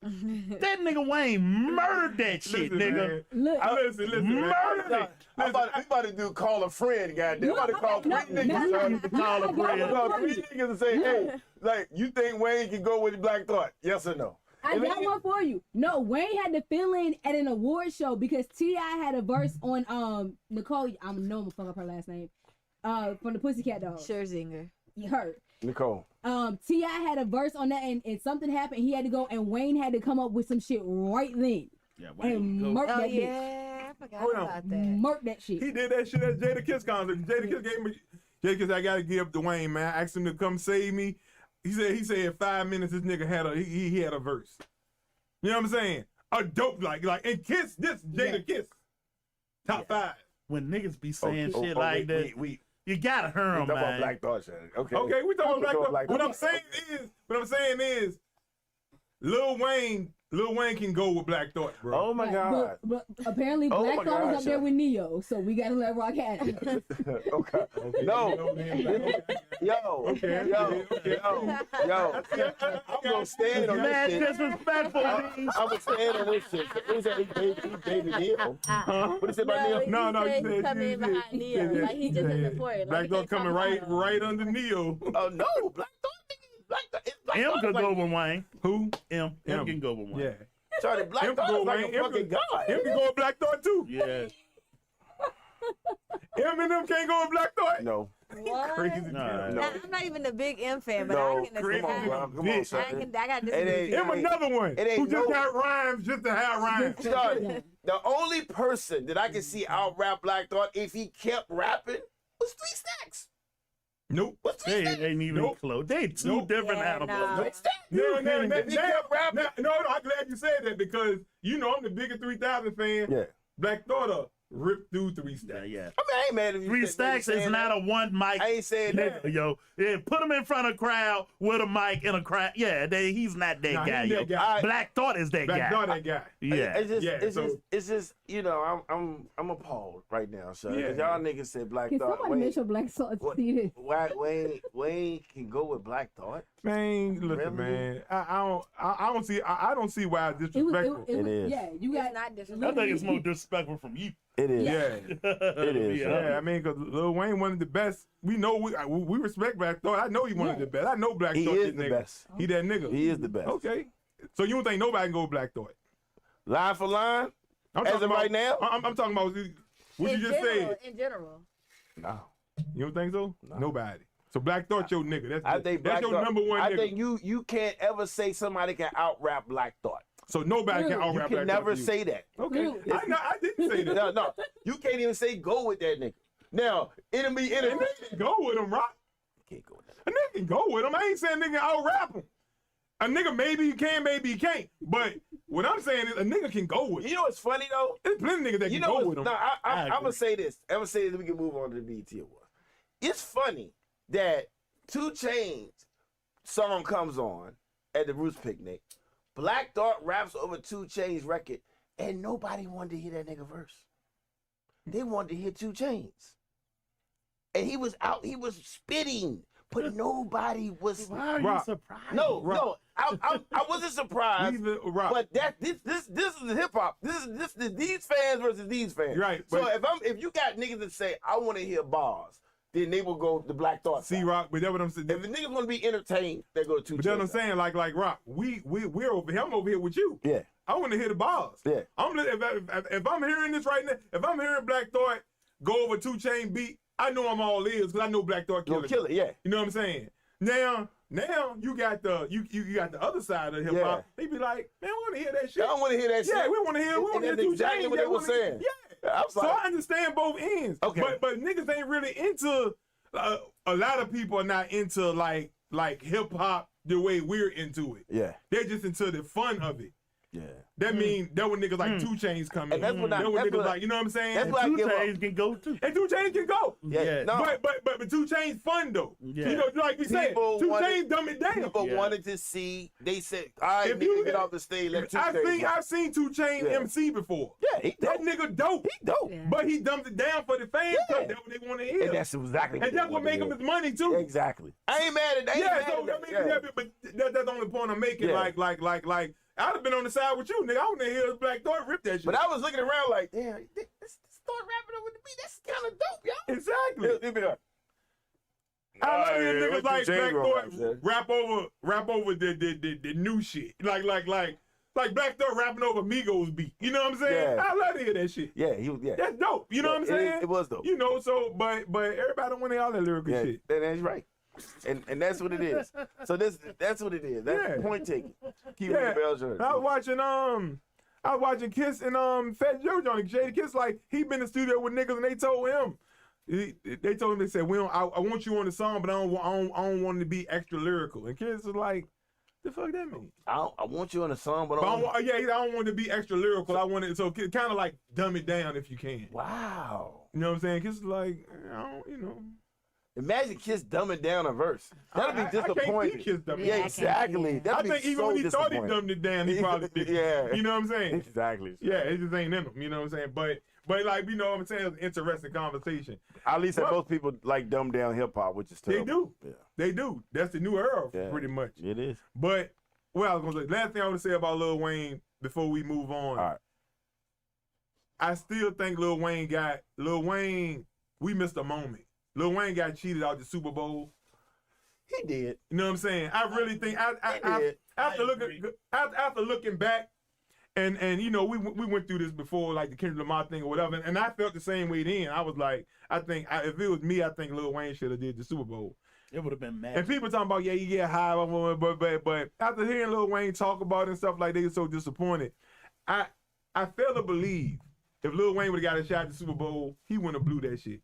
That nigga Wayne murdered that shit, Listen, nigga. man. Look, Listen, man. Murdered it. We about to do call a friend, goddamn. I'm about to call three niggas. Call a I'm friend. gonna call three niggas and say, hey, like, you think Wayne can go with Black Thought? Yes or no? I got one for you. No, Wayne had to fill in at an award show because T.I. had a verse on Nicole. I know I'm gonna fuck up her last name. From the Pussycat Dolls. Scherzinger. Her. Nicole. T.I. had a verse on that and something happened. He had to go and Wayne had to come up with some shit right then. Yeah, And Wayne go. murk Oh that bitch. yeah, I forgot Hold on. about that. Murk that shit. He did that shit at Jada Kiss concert. Jada Kiss gave me. Jada Kiss, I gotta give to Wayne, man. I asked him to come save me. He said in 5 minutes this nigga had he had a verse. You know what I'm saying? A dope like and Kiss this Jada Kiss. Top 5. When niggas be saying Oh, shit oh, like that, we you gotta hear talk them, about man. Black Thought, Shannon. Okay. Okay, we talking Okay. about Black What Thought. I'm saying is, Lil Wayne can go with Black Thought, bro. Oh my Right, God. but apparently Oh Black my Thought God, is up there Shannon. with Neo, so we gotta let Rock have it. Okay. No. Yo. Okay. Yo. I'm gonna stand on Mad this shit. disrespectful, B. I'm gonna stand on this shit. He said he dated Neil. What is it about Neil? No, He you said said he come in behind Neo, like he just in the port. Black Thought coming right under Neo. Oh no, Black Thought, nigga. Black Thought. It's Black M Thought. could Like, go with Wayne. Who? M M. can go with Wayne. Yeah. Charlie, Black M Thought can go is like Wayne. a fucking god. M can go with Black Thought too. Yeah. M and them can't go with Black Thought. No. What? Crazy. Nah. kid. Now, I'm not even a big M fan, but No, I can crazy. Come on, bro. understand. Come on, Bitch. I son. got It this. ain't- M another one It ain't who just no- got rhymes just to have rhymes. Charlie, the only person that I can see out rap Black Thought if he kept rapping was 3 Stacks. Nope. What's 3 They Stacks? ain't even Nope. close. They two Nope. different Yeah, animals. nah. 3 Stacks. No, If he kept rapping. no, I'm glad you said that because you know I'm the biggest 3000 fan. Yeah. Black Thought ripped through 3 Yeah, Stacks. yeah. I mean, I ain't mad if you 3 said- Stacks is saying not that. a one mic I ain't saying that. nigga, yo. Yeah, put him in front of a crowd with a mic in a crowd. Yeah, he's not that Nah, he guy, that yo. guy. Black Thought is that Black guy. Thought that guy. Yeah. It's just, you know, I'm appalled right now, so Yeah. because y'all niggas said Black Can Thought. somebody Wayne, mention Black Thought? What? See this? Wayne can go with Black Thought. Man, listen, Really? man. I don't see why it's It was, disrespectful. It was, is. yeah, you It's got not I disrespectful. think it's more disrespectful from you. It is. Yeah. It is. Yeah, I mean, because Lil Wayne one of the best. We know we respect Black Thought. I know he one of the best. I know Black He Thought. is shit the nigga. best. He that nigga. He is the best. Okay. So you don't think nobody can go with Black Thought? Line for line. I'm As talking of right now? I'm talking about what you just said. In general. No. You don't think so? Nobody. So Black Thought your nigga. I think that's Black your Thought, number one I nigga. think you can't ever say somebody can out rap Black Thought. So nobody can You out You rap can Black never Thought to you. say that. Okay. Yeah. I didn't say that. No, you can't even say go with that nigga. Now it'll be A entertaining. nigga can go with him, Rock. Can't go with that. A nigga can go with him. I ain't saying nigga out rap him. A nigga maybe he can, maybe he can't. But what I'm saying is a nigga can go with him. You know what's funny though? There's plenty of niggas that You can know go what's, with him. no, I I'm agree. gonna say this. I'm gonna say this. We can move on to the BET Award. It's funny that 2 Chainz song comes on at the Roots picnic. Black Thought raps over 2 Chainz record, and nobody wanted to hear that nigga verse. They wanted to hear 2 Chainz, and he was out. He was spitting, but nobody was. Why are you Rock. surprised? No. I wasn't surprised. He's a Rock. But this is hip hop. This is these fans versus these fans. Right, So but- if you got niggas that say I want to hear bars, then they will go the Black Thought. See, side. Rock, but that's what I'm saying. If the niggas want to be entertained, they go to 2 But that's what I'm Chainz. saying. Like Rock, we're over here. I'm over here with you. Yeah. I want to hear the bars. Yeah. If I'm hearing this right now, if I'm hearing Black Thought go over 2 Chainz beat, I know I'm all ears because I know Black Thought Go killer. kill it. Yeah. You know what I'm saying? Now you got the you got the other side of hip hop. Yeah. They be like, man, we want to hear that shit. Y'all want to hear that shit. Yeah, we want to hear. We want to hear And that's 2 exactly Chainz. what Yeah, they were saying. Yeah, I'm So sorry. I understand both ends. Okay. But niggas ain't really into. A lot of people are not into like hip hop the way we're into it. Yeah. They're just into the fun of it. Yeah. That mean that when niggas like 2 Chainz come in. And that's what I- That when that's niggas what I- like, you know what I'm saying? that's what I Two give up. Chainz can go too. And 2 Chainz can go. Yeah. No. But 2 Chainz fun though. Yeah. You know, like we said, People 2 wanted- Chainz dumb it down. People Yeah. wanted to see. They said, "All right, If nigga, you- get off the stage." Let 2 Chainz go." I've seen 2 Chainz Yeah. MC before. Yeah, he That dope. nigga dope. He dope. Yeah. But he dumbed it down for the fans because Yeah. that's what they want to hear. And that's exactly. And that's what make him his money too. Exactly. I ain't mad at that. Yeah, so I mean, yeah, but that's the only point I'm making. Yeah. Like, I'd have been on the side with you, nigga. I want to hear Black Thought rip that shit. But I was looking around like, damn, this start rapping over the beat. That's kind of dope, yo. Exactly. He'll be like, I love "Oh, hearing yeah, niggas what like you Black J-Roll Thought like, son?" rap over the new shit. Like Black Thought rapping over Migos beat. You know what I'm saying? Yeah. I love to hear that shit. Yeah, he was. Yeah, That's dope. You know what I'm It saying? is- it was dope. You know, so but everybody don't want to hear all that lyrical yeah, shit. that's right. And that's what it is. So that's what it is. That's Yeah. point taking. Keep Yeah. the bell short. I was watching Kiss and Fat Joe Johnny Jada Kiss, like he been in the studio with niggas and they told him. They told him, they said, I want you on the song, but I don't want it to be extra lyrical. And Kiss was like, the fuck that mean? I want you on the song, but But I don't want it to be extra lyrical. I want it so kind of like dumb it down if you can. wow. You know what I'm saying? Kiss is like, I don't, you know. Imagine Kiss dumbing down a verse. That'd be I can't disappointing. see Kiss dumb it Yeah, down. exactly. I That'd be think even so when he thought he disappointing. dumbed it down, he probably did. Yeah. You know what I'm saying? Exactly. Yeah, it just ain't in him. You know what I'm saying? But like, you know what I'm saying? It's an interesting conversation. At least Well- most people like dumb down hip hop, which is terrible. They do. Yeah. They do. That's the new era, Yeah. pretty much. It is. But what I was gonna say, last thing I want to say about Lil Wayne before we move on. All right. I still think Lil Wayne, we missed a moment. Lil Wayne got cheated out the Super Bowl. He did. You know what I'm saying? I really think He did. after I looking back, and you know we went through this before, like the Kendrick Lamar thing or whatever, and I felt the same way then. I was like, if it was me, I think Lil Wayne should have did the Super Bowl. It would have been mad. And people talking about, yeah, you get high, but after hearing Lil Wayne talk about it and stuff like they were so disappointed, I fail to believe if Lil Wayne would have got a shot at the Super Bowl, he wouldn't have blew that shit.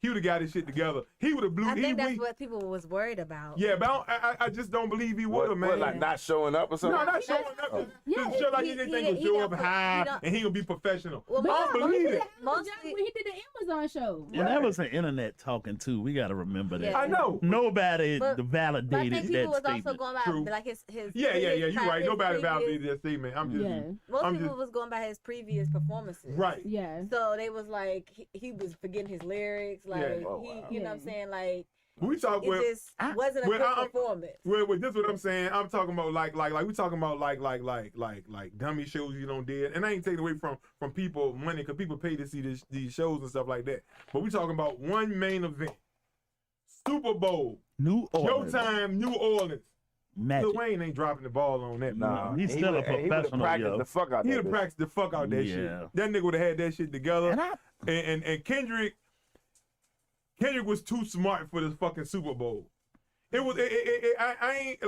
He would have got his shit together. He would have blew. I think that's what people was worried about. Yeah, but I just don't believe he would have, man. What, like not showing up or something? No, not showing up. Yeah, Just show like he didn't think he'll show up he high don't- and he gonna be professional. Well, I don't believe it. Mostly- When he did the Amazon show. And that was an internet talking too. We got to remember that. Yeah. I know. Nobody But I validated think that people was statement. also going by True. like his Yeah, you're right. his Nobody previous- validated that statement. I'm just Yeah. Most I'm people just- was going by his previous performances. right. Yeah. So they was like he was forgetting his lyrics, like Yeah. Oh, he, wow. you know what I'm saying, like We talk it with. just wasn't a well, good I'm- performance. Well, this is what I'm saying. I'm talking about like we talking about like dummy shows you don't did, and I ain't taking away from people money because people pay to see these shows and stuff like that. But we talking about one main event, Super Bowl, New Orleans. Showtime, New Orleans. Magic. Lil Wayne ain't dropping the ball on that. Nah, He's he still a would've- he would've professional, practiced yo. the fuck out He'd that have bitch. practiced the fuck out that Yeah. shit. That nigga would have had that shit together. And And Kendrick was too smart for this fucking Super Bowl. It was. I ain't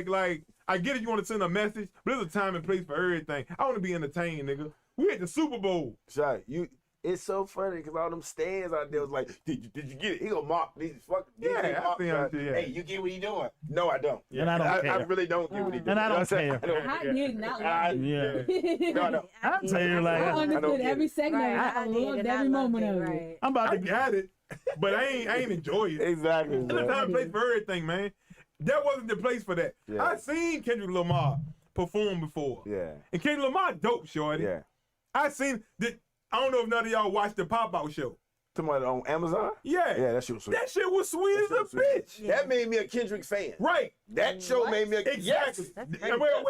like. I get it. You want to send a message, but there's a time and place for everything. I want to be entertained, nigga. We at the Super Bowl. Shot, it's so funny because all them stands out there was like, did you get it? He gonna mock these fuck. Yeah, I think I did, yeah. Hey, you get what he doing? No, I don't. And I don't I care. really don't get what he doing. And I don't You know what I'm saying? care. I I don't did not I- like it. Yeah. No, no. I'll tell you, like, I I don't understood get every it. segment. Right, I I did, loved and I every loved moment it, of it. right. I'm about I to got it, but I ain't enjoy it. Exactly. There's a man. time and place for everything, man. That wasn't the place for that. Yeah. I seen Kendrick Lamar perform before, Yeah. and Kendrick Lamar dope, shorty. Yeah. I seen that. I don't know if none of y'all watched the Pop Out show. Somebody on Amazon? Yeah, Yeah, that shit was sweet. that shit was sweet as That a shit was bitch. sweet. That made me a Kendrick fan. Right. That show What? made me a Exactly. Yes. And well.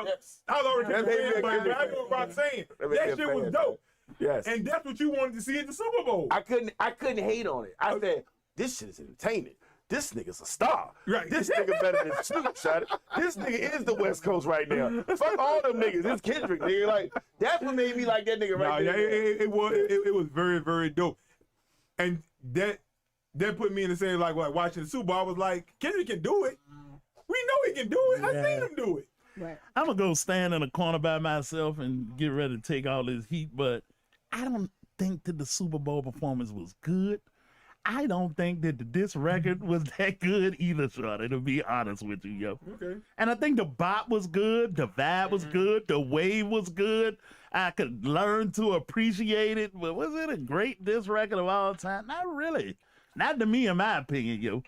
Yes. I was already That made me a saying, but Kendrick I know what I'm saying. That made me That a shit was fan. dope. Yes. And that's what you wanted to see at the Super Bowl. I couldn't hate on it. I said, this shit is entertaining. This nigga's a star. Right. This nigga better than Snoop, shot it. This nigga is the West Coast right now. Fuck all them niggas. It's Kendrick, nigga. Like, that's what made me like that nigga Nah, right yeah, there. it was very, very dope. And that put me in the same, like watching the Super Bowl. I was like, Kendrick can do it. We know he can do it. I Yeah. seen him do it. Right. I'm gonna go stand in a corner by myself and get ready to take all this heat, but I don't think that the Super Bowl performance was good. I don't think that this record was that good either, Shorty, to be honest with you, yo. Okay. And I think the bop was good, the vibe was good, the wave was good. I could learn to appreciate it, but was it a great diss record of all time? Not really. Not to me, in my opinion, yo.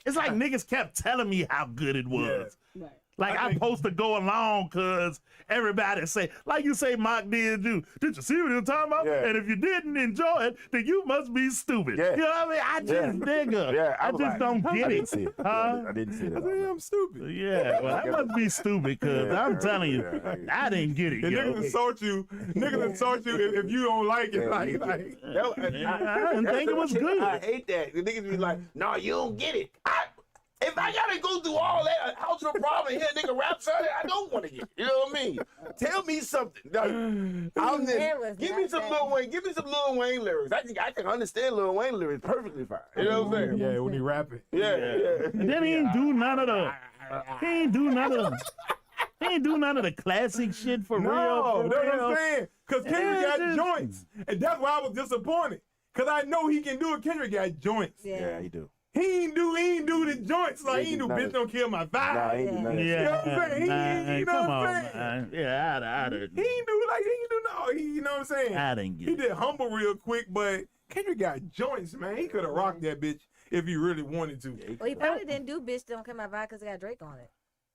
It's like niggas kept telling me how good it was. Right. Like I'm supposed to go along because everybody say, like you say, Mark did you. Did you see what you're talking about? Yeah. And if you didn't enjoy it, then you must be stupid. Yeah. You know what I mean? I just nigga. Yeah, I was just like, don't I get didn't it. see it. Huh? I didn't see it. I said, I'm stupid. Yeah, well, I must be stupid because I'm telling you, I didn't get it, And yo. niggas insult you. Niggas insult you if you don't like it. Like, I didn't think it was good. I hate that. The niggas be like, "No, you don't get it." If I gotta go through all that house of problem and hear a nigga rap something, I don't want to get it. You know what I mean? Tell me something. Like, give me some Lil Wayne. Give me some Lil Wayne lyrics. I can understand Lil Wayne lyrics perfectly fine. You know what I'm saying? yeah, when he rapping. Yeah. And then he ain't do none of the. He ain't do none of the. He ain't do none of the classic shit for real. No, For that's what real. I'm saying. Because Kendrick got just- joints. And that's why I was disappointed. Because I know he can do it. Kendrick got joints. Yeah, he do. He ain't do the joints. Like, he ain't do Nah, bitch don't kill my vibe. Nah, he ain't do none of that Yeah, You know what I'm saying? You know come what I'm on, saying? man. Yeah, I He ain't do no. You know what I'm saying? I didn't get He it. did humble real quick, but Kendrick got joints, man. He could have rocked that bitch if he really wanted to. Well, he probably didn't do Bitch Don't Come Out Vibe because it got Drake on it.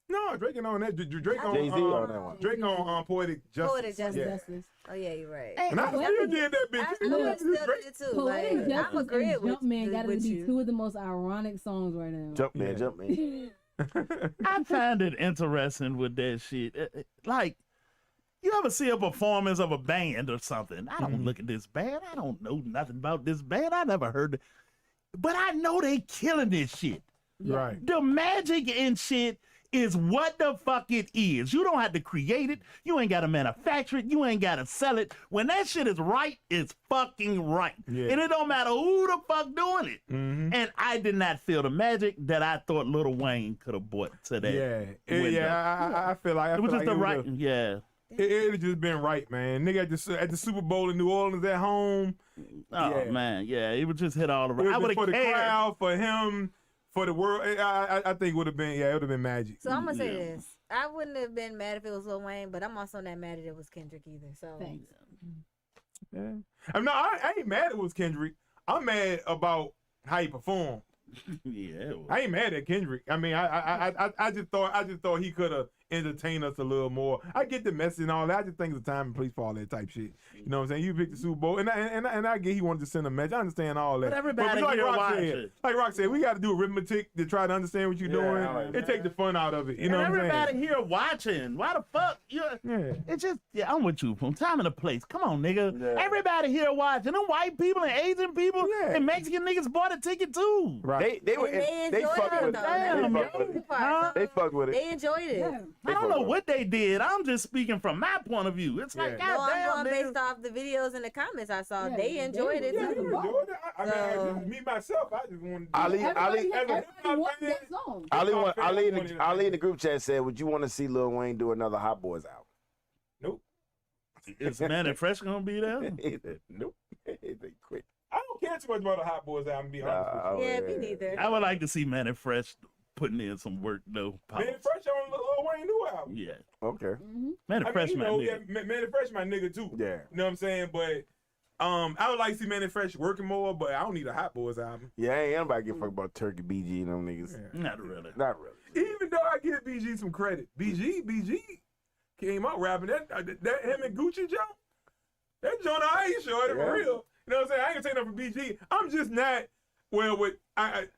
No, Drake ain't on that. Drake on Jay-Z on that one. Drake on Poetic Justice. Poetic Justice. Yeah. Justice. Oh, yeah, you're right. And I still did that bitch. I still did it too. Poetic Like, I'm Justice agreeing and with, Jumpman got to with be you. two of the most ironic songs right now. Jumpman. I find it interesting with that shit. Like, you ever see a performance of a band or something? I don't look at this band. I don't know nothing about this band. I never heard it. But I know they killing this shit. Right. The magic in shit is what the fuck it is. You don't have to create it. You ain't got to manufacture it. You ain't got to sell it. When that shit is right, it's fucking right. Yeah. And it don't matter who the fuck doing it. Mm-hmm. And I did not feel the magic that I thought Lil Wayne could have brought to that. window. I feel like It was just the right, would've- yeah. It had just been right, man. Nigga at the Super Bowl in New Orleans at home. Oh Yeah. man, yeah, it would just hit all It around. I was would for have the cared. crowd, for him, for the world. I think it would have been, it would have been magic. So I'm going to say Yeah. this. I wouldn't have been mad if it was Lil Wayne, but I'm also not mad if it was Kendrick either. So Thanks. Yeah. I ain't mad it was Kendrick. I'm mad about how he performed. Yeah, it was. I ain't mad at Kendrick. I mean, I just thought he could have entertained us a little more. I get the message and all that. I just think it's the time and place for all that type shit. You know what I'm saying? You picked the Super Bowl, and I get he wanted to send a message. I understand all that. But everybody like here Rock watch said, it. like Rock said, we got to do arithmetic to try to understand what you're doing. I like It take the fun out of it. You know And what I'm everybody saying? here watching. Why the fuck? Yeah. It's just, yeah, I'm with you from time and a place. Come on, nigga. Yeah. Everybody here watching. Them white people and Asian people Yeah. and Mexican niggas bought a ticket too. Right. They were And they they enjoyed fucked it, with though. it. Damn, They yo. fucked with it. Huh? They fucked with it. they enjoyed it. Yeah. I don't know what they did. I'm just speaking from my point of view. It's like, Yeah. No, I'm goddamn, going nigga. based off the videos and the comments I saw. Yeah, they they enjoyed it were- Yeah, too. you enjoyed it. I So- mean, me myself, I just wanted to Ali Everybody everybody wants that song. Ali in the group chat said, "Would you want to see Lil Wayne do another Hot Boys album?" Nope. Is Man and Fresh gonna be there? He said, nope. They quit. I don't care too much about the Hot Boys album, to be honest with you. Yeah, me neither. I would like to see Man and Fresh putting in some work though. Man and Fresh on Lil Wayne new album. Yeah. Okay. Mm-hmm. Man and I Fresh, mean, man. yeah, Man and Fresh my nigga too. Yeah. You know what I'm saying? But I would like to see Man and Fresh working more, but I don't need a Hot Boys album. Yeah, ain't nobody give a fuck about Turkey BG and them niggas. Yeah. Not really. Not really. Even though I give BG some credit, BG came out rapping that him and Gucci Joe. That Joe I ain't sure Yeah. for real. You know what I'm saying? I ain't gonna take nothing from BG. I'm just not with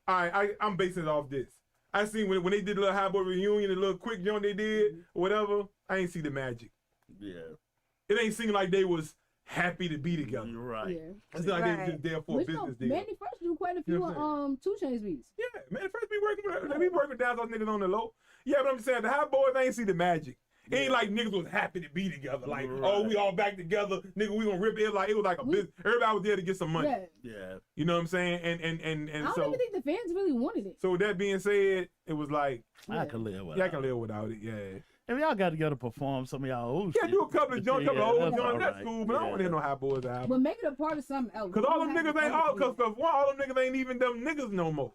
I'm basing it off this. I seen when they did the little Hot Boy reunion, the little quick joint they did, or whatever. I ain't see the magic. Yeah. It ain't seem like they was happy to be together. You're right. Yeah. It's not like they was Right. just there for a Which no, business deal. Manny Fresh do quite a You few know what I'm 2 Chainz beats. Yeah, man, first be working with down those niggas on the low. Yeah, but I'm saying the Hot Boys ain't see the magic. It ain't like niggas was happy to be together. Like, oh, we all back together, nigga. We gonna rip it. Like it was like a business. Everybody was there to get some money. Yeah. Yeah. You know what I'm saying? And I don't so even think the fans really wanted it. so with that being said, it was like I can live with yeah, I can live without it. Yeah. If y'all got together to perform some of y'all old Yeah, shit. do a couple of joints, couple of old that's joints. all That's right. cool, but I don't want to hear no Hot Boys album. But make it a part of something else. Cause all them You don't niggas have ain't to all. do it. Cause all them niggas ain't even them niggas no more.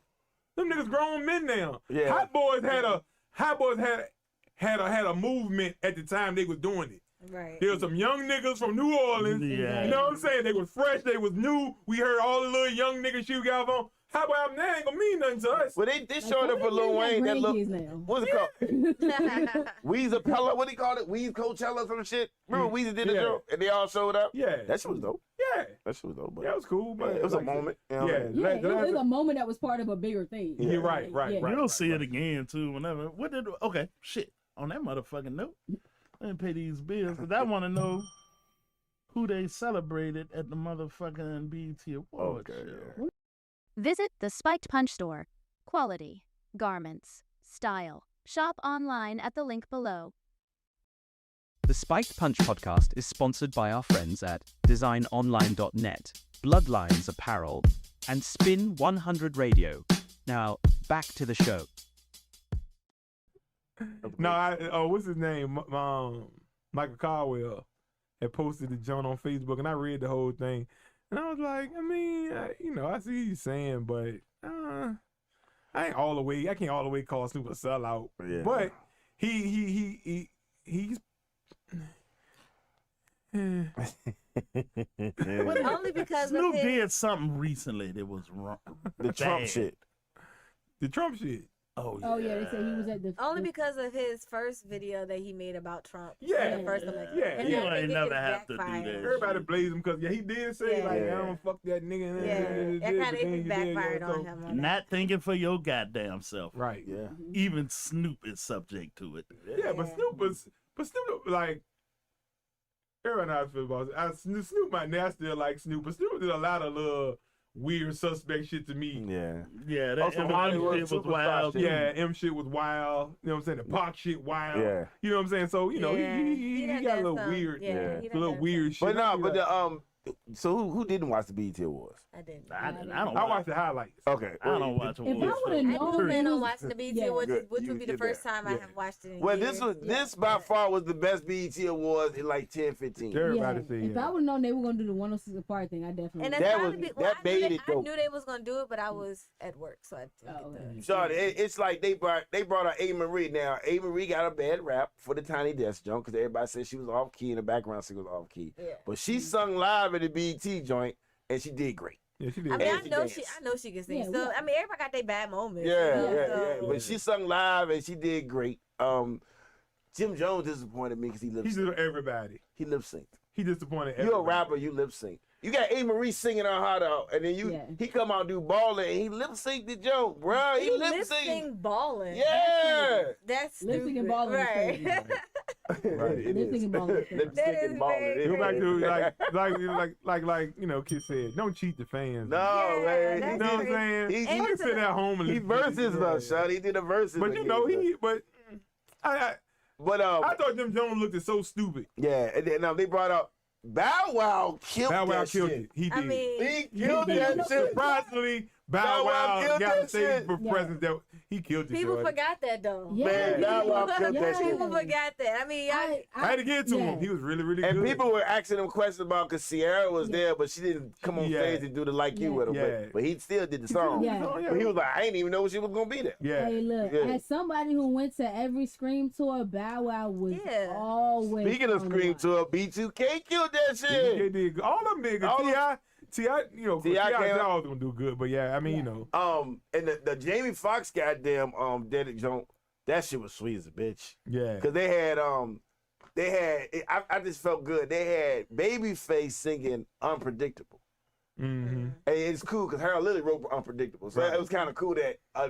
Them niggas grown men now. Yeah. Hot Boys had a movement at the time they was doing it. Right. There was some young niggas from New Orleans. Yeah. You know what I'm saying? They was fresh. They was new. We heard all the little young niggas shoot guys on. How about that ain't gonna mean nothing to us? But they Like, showed up for some of Lil them Wayne. got That look. grandkids now. What's it called? Weezer, what do you call it? Weezer Coachella or some shit. Remember Weezer did the Yeah. show and they all showed up. Yeah. That shit was dope. Yeah. That shit was dope. But That was cool, but it was a like, moment. You know what I Yeah. mean? Yeah, it was Last- a moment that was part of a bigger thing. Yeah, right. Yeah. You'll see it again too whenever. Okay, shit. On that motherfucking note, let me pay these bills because I want to know who they celebrated at the motherfucking BET Awards Okay, show. Visit the Spiked Punch store. Quality, garments, style. Shop online at the link below. The Spiked Punch podcast is sponsored by our friends at designonline.net, Bloodlines Apparel, and Spin 100 Radio. Now, back to the show. No, what's his name? Michael Caldwell had posted the joint on Facebook, and I read the whole thing, and I was like, I mean, I see what you're saying, but I can't all the way call Snoop a sellout. Yeah. But he's. Only because Snoop of his, did something recently that was wrong. The Trump Bad. shit. The Trump shit. Oh yeah. Oh yeah, they said he was at the only because of his first video that he made about Trump. Yeah. The first election. Yeah. And You I think ain't it never just have to do backfired. that. Everybody blaze him because he did say Yeah. like, Yeah. I don't fuck that nigga. Yeah, it kind of backfired on him. On that. Not thinking for your goddamn self. Right. Yeah. Even Snoop is subject to it. Yeah, but Snoop like everyone knows how I feel about it. Snoop might now still like Snoop, but Snoop did a lot of little weird suspect shit to me. Yeah. Yeah, that Also, Eminem Hollywood shit was superstar wild. shit. too. Yeah, M shit was wild. You know what I'm saying? The Pac shit wild. Yeah. You know what I'm saying? So he done got a done little some. weird, Yeah, he a little done weird shit. But no, I be but like, so who didn't watch the BET Awards? I didn't. I don't I watch. watched the highlights. Okay. I don't watch If I awards. would've I known do plan he on was- watching the BET Yeah. Awards. Good. Which You would be the did first that. time I Yeah. have watched it in Well, years. this by far was the best BET Awards in like 10, 15. Everybody Yeah. say If yeah. I would have known they were gonna do the 106 apart thing, I definitely. And would. that's That probably was- be, well, that made it I dope. knew they was gonna do it, but I was at work, so I didn't Oh, get okay. the. Sorry, it's like they brought out A. Marie. Now, A. Marie got a bad rap for the Tiny Desk joint because everybody said she was off key and the background singer was off key. Yeah. But she sung live at the BET joint and she did great. Yeah, she I did. mean, And I she know danced. she can sing. Yeah, So we- I mean, everybody got their bad moments. Yeah, you know, yeah, so- yeah. But she sung live and she did great. Jim Jones disappointed me because he lip He's synced. just everybody. He lip synced. He disappointed You a everybody. rapper, you lip sync. You got A. Marie singing her heart out, and then Yeah. he come out and do ballin', and he lip synced the joke, bro. He lip synced. Sing balling. Yeah. That's Lip stupid. syncing ballin' is Right. crazy. Right, it Lip is. syncing ballin' is crazy. Lip That syncing is ballin'. very It Go is. back to like Kid said, don't cheat the fans. No, Yeah, man. that's You know what I'm crazy. saying? He- He he- can sit at home and He listen to verses it. us, shot. He did a verses. But you again, know, so. I But thought Jim Jones looked so stupid. yeah, and then they brought up Bow Wow killed Bow Wow that killed shit. it. He did. I mean, He He killed did. that shit. Surprisingly, Bow Bow Wow Wow killed got that a stage shit. for Yeah. presence that he killed it. people shorty. forgot that though. Yeah, Man, Bow Wow killed that yeah. shit. People forgot that. I mean, I had to get to him. He was really, really And good. people were asking him questions about because Sierra was Yeah. there, but she didn't come on Yeah. stage and do the like you Yeah. with him. Yeah. But he still did the song. Yeah. But he was like, I didn't even know she was gonna be there. Yeah. Hey, look, Yeah. as somebody who went to every Scream tour, Bow Wow was Yeah. always. Speaking of on the Scream line. Tour, B2K killed that They shit. did. All them niggas. All T.I., you know, T.I. T.I. came- always gonna do good, but yeah, I mean, you know, And the Jamie Foxx goddamn did it joint. That shit was sweet as a bitch. yeah. Cause they had I just felt good. They had Babyface singing Unpredictable. Mm-hmm. And it's cool because Harold Lilly wrote Unpredictable. So Right. it was kind of cool that a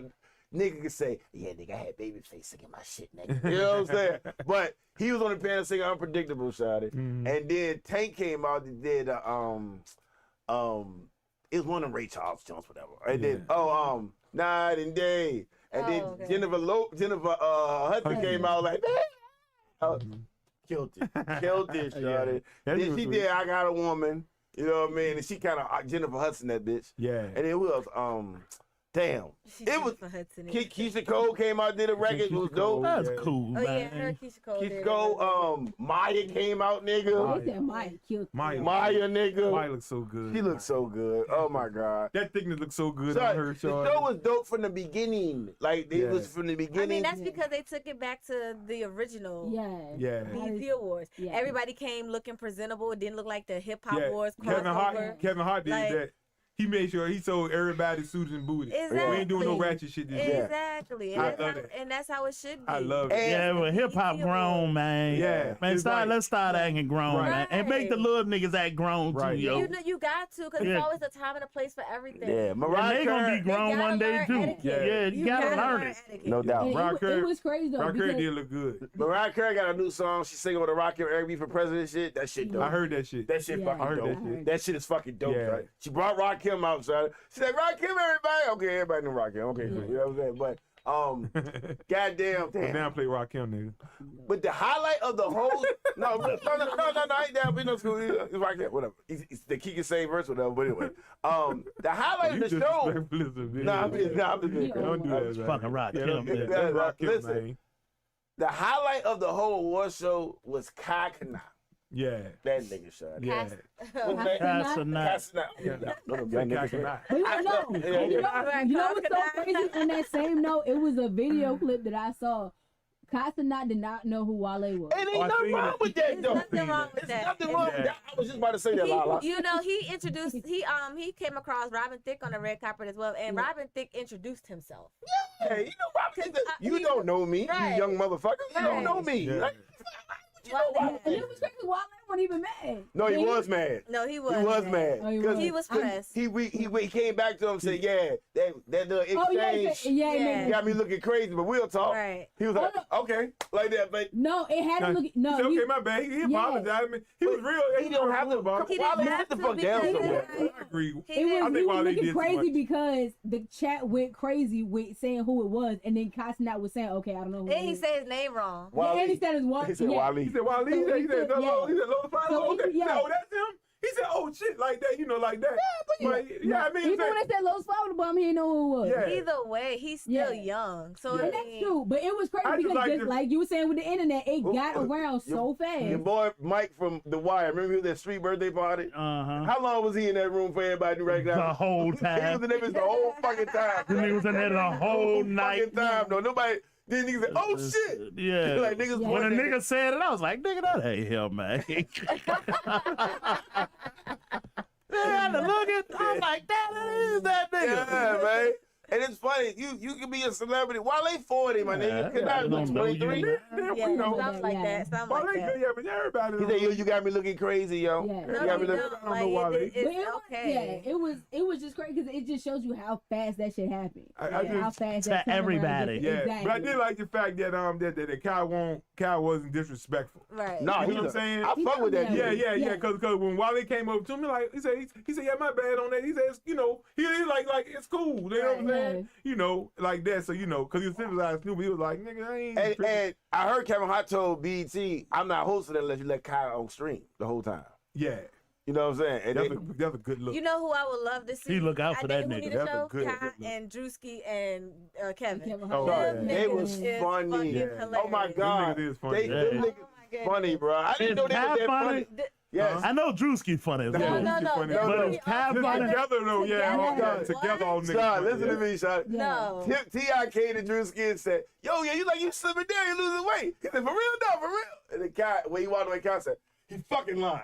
nigga could say, yeah, nigga, I had Babyface singing my shit, nigga. You know what I'm saying? But he was on the panel singing Unpredictable, shawty. Mhm. And then Tank came out and did it was one of Ray Charles Jones, whatever. And then Night and Day. And then Oh, okay. Jennifer Hudson came out like, killed it. Killed it, shawty. That Then was she sweet. did I Got a Woman. You know what I mean? And she kind of Jennifer Hudson that bitch. Yeah. And then who else? Damn. She It was for Hudson. Keisha Cole came out, did a record. It was Keisha dope. Cole. That's Yeah. cool, Oh yeah, man. her Keisha Cole. Keisha did Cole, Maya came out, nigga. They said Maya killed. Maya. Maya, nigga. Maya looks so good. She looks so good. Oh my god. That thickness looks so good Son, on her. the show was dope from the beginning. Like it Yeah. was from the I beginning. mean, that's because they took it back to the original. Yeah. Yeah. BET Awards. Yeah. Everybody came looking presentable. It didn't look like the hip hop Yeah. wars Kevin Hart. crossover. Kevin Hart did Like- that. He made sure he sold everybody suits and booties. Exactly. We ain't doing no ratchet shit this year. Exactly. I And, love that's it. how, and that's how it should be. I love it. And- Yeah, but hip hop grown, man. Yeah, man. it's like- Let's start acting grown, Right. man, and make the little niggas act grown Right. too, yo. You know, you got to, because Yeah. there's always a time and a place for everything. Yeah, And Mariah they gonna Carey. be grown You gotta one day learn too. etiquette. Yeah, you gotta learn it. etiquette. No doubt. And Mariah Carey- it was crazy though. Mariah Carey because- did look good. Mariah Carey got a new song. She's singing with a Rocket Eric for president shit. That shit dope. I heard that shit. That shit Yeah. fucking I heard dope. that shit. That shit is fucking dope. Yeah. Right? She brought Rakim out, son. She said, Rakim, everybody. Okay, everybody knew Rakim. Okay, cool. You know what I'm saying? But goddamn, But damn. now play Rakim, nigga. But the highlight of the whole no, I ain't down. We no school. It's Rakim, whatever. They keep the same verse, whatever. But anyway, the highlight You of the show. disrespectful as a bitch. Nah, I'm just Don't do that, It's man. fucking rock. Yeah, Kim, that's man. Yeah, Rakim, listen. man. The highlight of the whole award show was Kai Kana. Yeah. That nigga shot. Yeah. What's that? That's a nut. That's not. Yeah. No, no, Say young nigga. Kai Kana. But you I know, know. Yeah, you yeah. know what's so crazy? On that same note, it was a video clip that I saw. Casanat did not know who Wale was. Ain't Oh, I nothing seen wrong that. with that, There's though. nothing wrong with There's that. nothing wrong with Yeah. that. I was just about to say that, Lala. You know, he introduced he came across Robin Thicke on the red carpet as well, and Robin Thicke introduced himself. Hey, you know, Rob, you don't know me, Right. you young motherfucker. You don't Right. know me. Yeah. Like, what you know Wale. about me? And it was crazy. Wale wasn't even mad. No, he was mad. No, he was. He was mad. Oh, he 'Cause was. He was pressed. He came back to him and said, yeah, that little Oh yeah, exchange yeah, Yeah. got me looking crazy, but we'll talk. Right. He was like, okay, like that, but No, it had to look. He No, said, he- okay, my bad. He apologized. I mean, he was real. he don't have to. about He it. didn't Wale, have sit the to fuck down because- somewhere. I agree. He It didn't- was, I think he was Wale did looking too crazy much. because the chat went crazy with saying who it was, and then Casanat was saying, "Okay, I don't know who." And it he is. said his name wrong. Yeah, and he said his wife. He said, yeah. Wale. He said, Wale. He said, So he said, yeah. Low Five. So Okay. He said, yeah. oh, that's him. He said, oh, shit, like that, you know, like that. But, yeah, I mean, Even when they said Los Flowers Bomb, he didn't know who it was. Yeah. Either way, he's still Yeah. young. So Yeah. And that's true, but it was I crazy just because like just to- like you were saying with the internet, it got Your- around so fast. Your boy Mike from The Wire, remember he was at street birthday party? Uh-huh. How long was he in that room for everybody to recognize? The whole He was time. in there the whole fucking time. Them niggas was in there the whole night. Fucking time, though. Nobody. Then niggas said, "Oh shit!" Yeah. Like niggas. Yeah. When a pointing- nigga said it, I was like, nigga, that ain't him, man. Then I had to look at, I was like, that is that nigga. Yeah, man. And it's funny, you can be a celebrity. Wale 40, my nigga. Could I not don't look know you, 23. man. yeah, you know. something like Yeah. that. Something Wale like good, that. yeah, but everybody. He said, "Yo, you got me looking crazy, yo." Yeah. You No, got you me looking. don't. I don't know Like, Wale. it's But it was, okay. yeah, it was just crazy because it just shows you how fast that shit happened. I Like, how just- fast To that turnaround everybody. just- Yeah, exactly. but I did like the fact that Kai wasn't disrespectful. Right. Nah, You know he's what I'm saying? I fuck with that. Yeah. dude. Yeah, because when Wale came up to me, like he said, yeah, my bad on that. He says, you know, he like it's cool. You know what I'm Right. saying? You know, like that. So you know, because he was civilized Snoop, he was like, nigga, I ain't. And, tripping. and I heard Kevin Hart told BET, "I'm not hosting unless you let Kai on stream the whole time." Yeah, You know what I'm saying? And that's a good look. You know who I would love to see? He look out for that who nigga. need a That's a show? good- Kai good look. and Drewski and Kevin. Kevin Oh, Hart. Them yeah. They niggas was is funny. fucking Yeah. hilarious. oh my God, niggas is funny. them Yeah. niggas Oh my goodness. funny, bro. I didn't Is know they Kai was that funny? funny. Yes. I know Drewski funny. as Yeah. well. No, no, funny. no. But it's Kai funny. Together though, yeah, all Together. together, all niggas. Sean, listen yeah. to me, Sean. No. T.I. came to Drew Skin said, "Yo, yeah, you slimming down, you losing weight." He said, "For real, no, for real." And the guy, when he walked away, Kai said, "He fucking lying."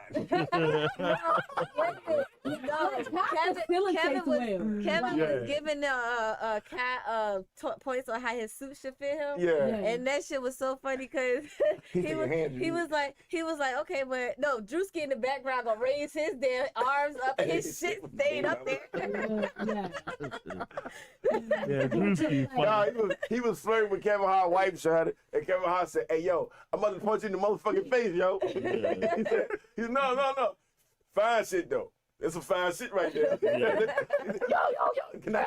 facilitates well. Kevin Yeah. was giving Kai points on how his suit should fit him. Yeah. And that shit was so funny because He said, "Your hands, he was like, okay, but no, Drewski in the background gonna raise his damn arms up, his shit stayed up there. Yeah. Yeah, Drewski Nah, funny. he was flirting with Kevin Hart's wife, Sean, and Kevin Hart said, "Hey, yo, I'm about to punch you in the motherfucking face, yo." he said, no. Fine shit, though. That's some fine shit right there. Yo. Can I, you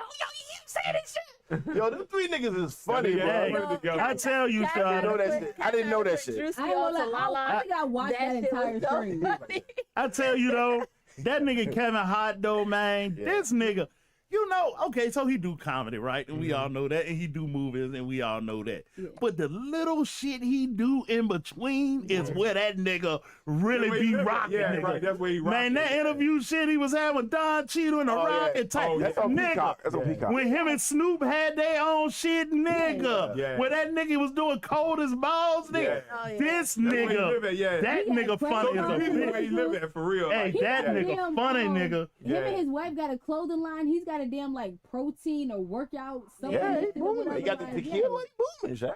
say this shit. Yo, them three niggas is funny, Yeah, bro. put it together. I tell you, I know Sean. that shit. I didn't know that shit. Drewski I ain't on gonna lie, Lala. I think I watched that shit entire was so stream. funny. I tell you though, that nigga Kevin Hart though, man, Yeah. this nigga, You know, okay, so he do comedy, right? And we all know that. And he do movies, and we all know that. Yeah. But the little shit he do in between is where that nigga really That's where be he living. rocking. Yeah, nigga. right. That's where he rocking. Man, that interview shit he was having with Don Cheadle and the Oh, Rock yeah. and type. Oh, yeah. That's on Nigga, Peacock. That's on Peacock. when him and Snoop had their own shit, nigga. Yeah. Where that nigga was doing cold as balls, nigga. Yeah. Oh, yeah. This That's where he nigga, live at, yeah. that He got nigga crazy funny as a on This is bitch. where he live at for real. Hey, Like, that got a nigga damn, funny, nigga. Yeah. Him and his wife got a clothing line. He's got a damn like protein or workout. Yeah, he supplement or booming. He whatever, got the like, tequila. He booming, Shaq.